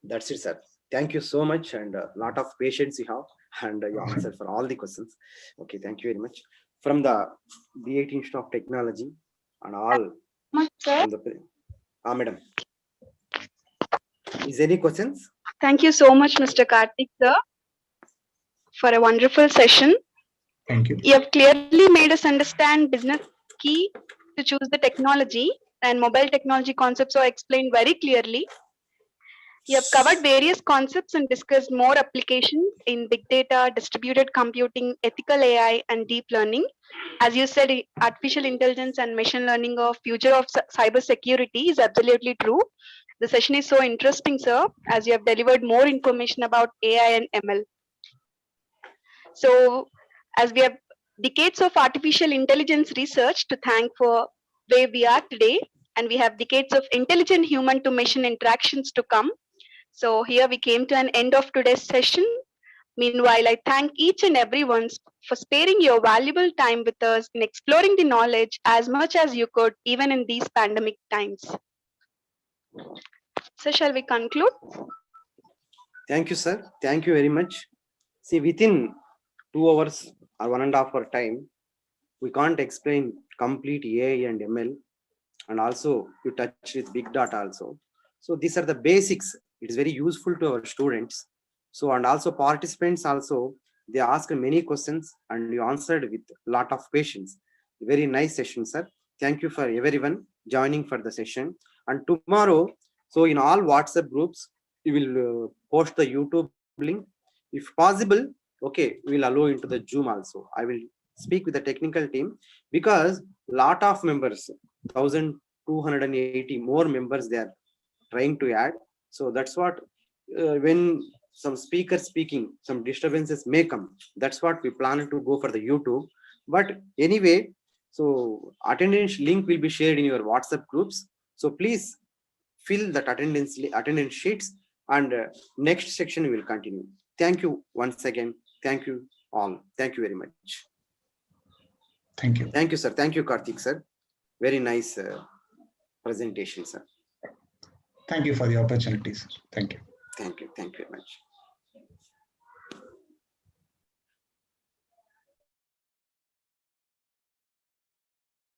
That's it, sir. Thank you so much, and a lot of patience you have, and you answered for all the questions. Okay, thank you very much. From the B.IT Institute of Technology and all. From the, madam. Is any questions? Thank you so much, Mr. Karthik, sir, for a wonderful session. Thank you. You have clearly made us understand business key to choose the technology, and mobile technology concepts are explained very clearly. You have covered various concepts and discussed more applications in big data, distributed computing, ethical AI, and deep learning. As you said, artificial intelligence and machine learning of future of cyber security is absolutely true. The session is so interesting, sir, as you have delivered more information about AI and ML. So, as we have decades of artificial intelligence research to thank for where we are today, and we have decades of intelligent human to machine interactions to come. So here we came to an end of today's session. Meanwhile, I thank each and everyone for sparing your valuable time with us in exploring the knowledge as much as you could, even in these pandemic times. So shall we conclude? Thank you, sir. Thank you very much. See, within 2 hours or 1.5 hour time, we can't explain complete AI and ML, and also you touch with big data also. So these are the basics. It is very useful to our students. So, and also participants also, they asked many questions and you answered with a lot of patience. Very nice session, sir. Thank you for everyone joining for the session. And tomorrow, so in all WhatsApp groups, we will post the YouTube link. If possible, okay, we will allow into the Zoom also. I will speak with the technical team, because lot of members, 1,280 more members they are trying to add. So that's what, when some speakers speaking, some disturbances may come. That's what we plan to go for the YouTube. But anyway, so attendance link will be shared in your WhatsApp groups. So please fill that attendance sheets, and next section will continue. Thank you once again. Thank you all. Thank you very much. Thank you. Thank you, sir. Thank you, Karthik, sir. Very nice presentation, sir. Thank you for the opportunities. Thank you. Thank you. Thank you very much.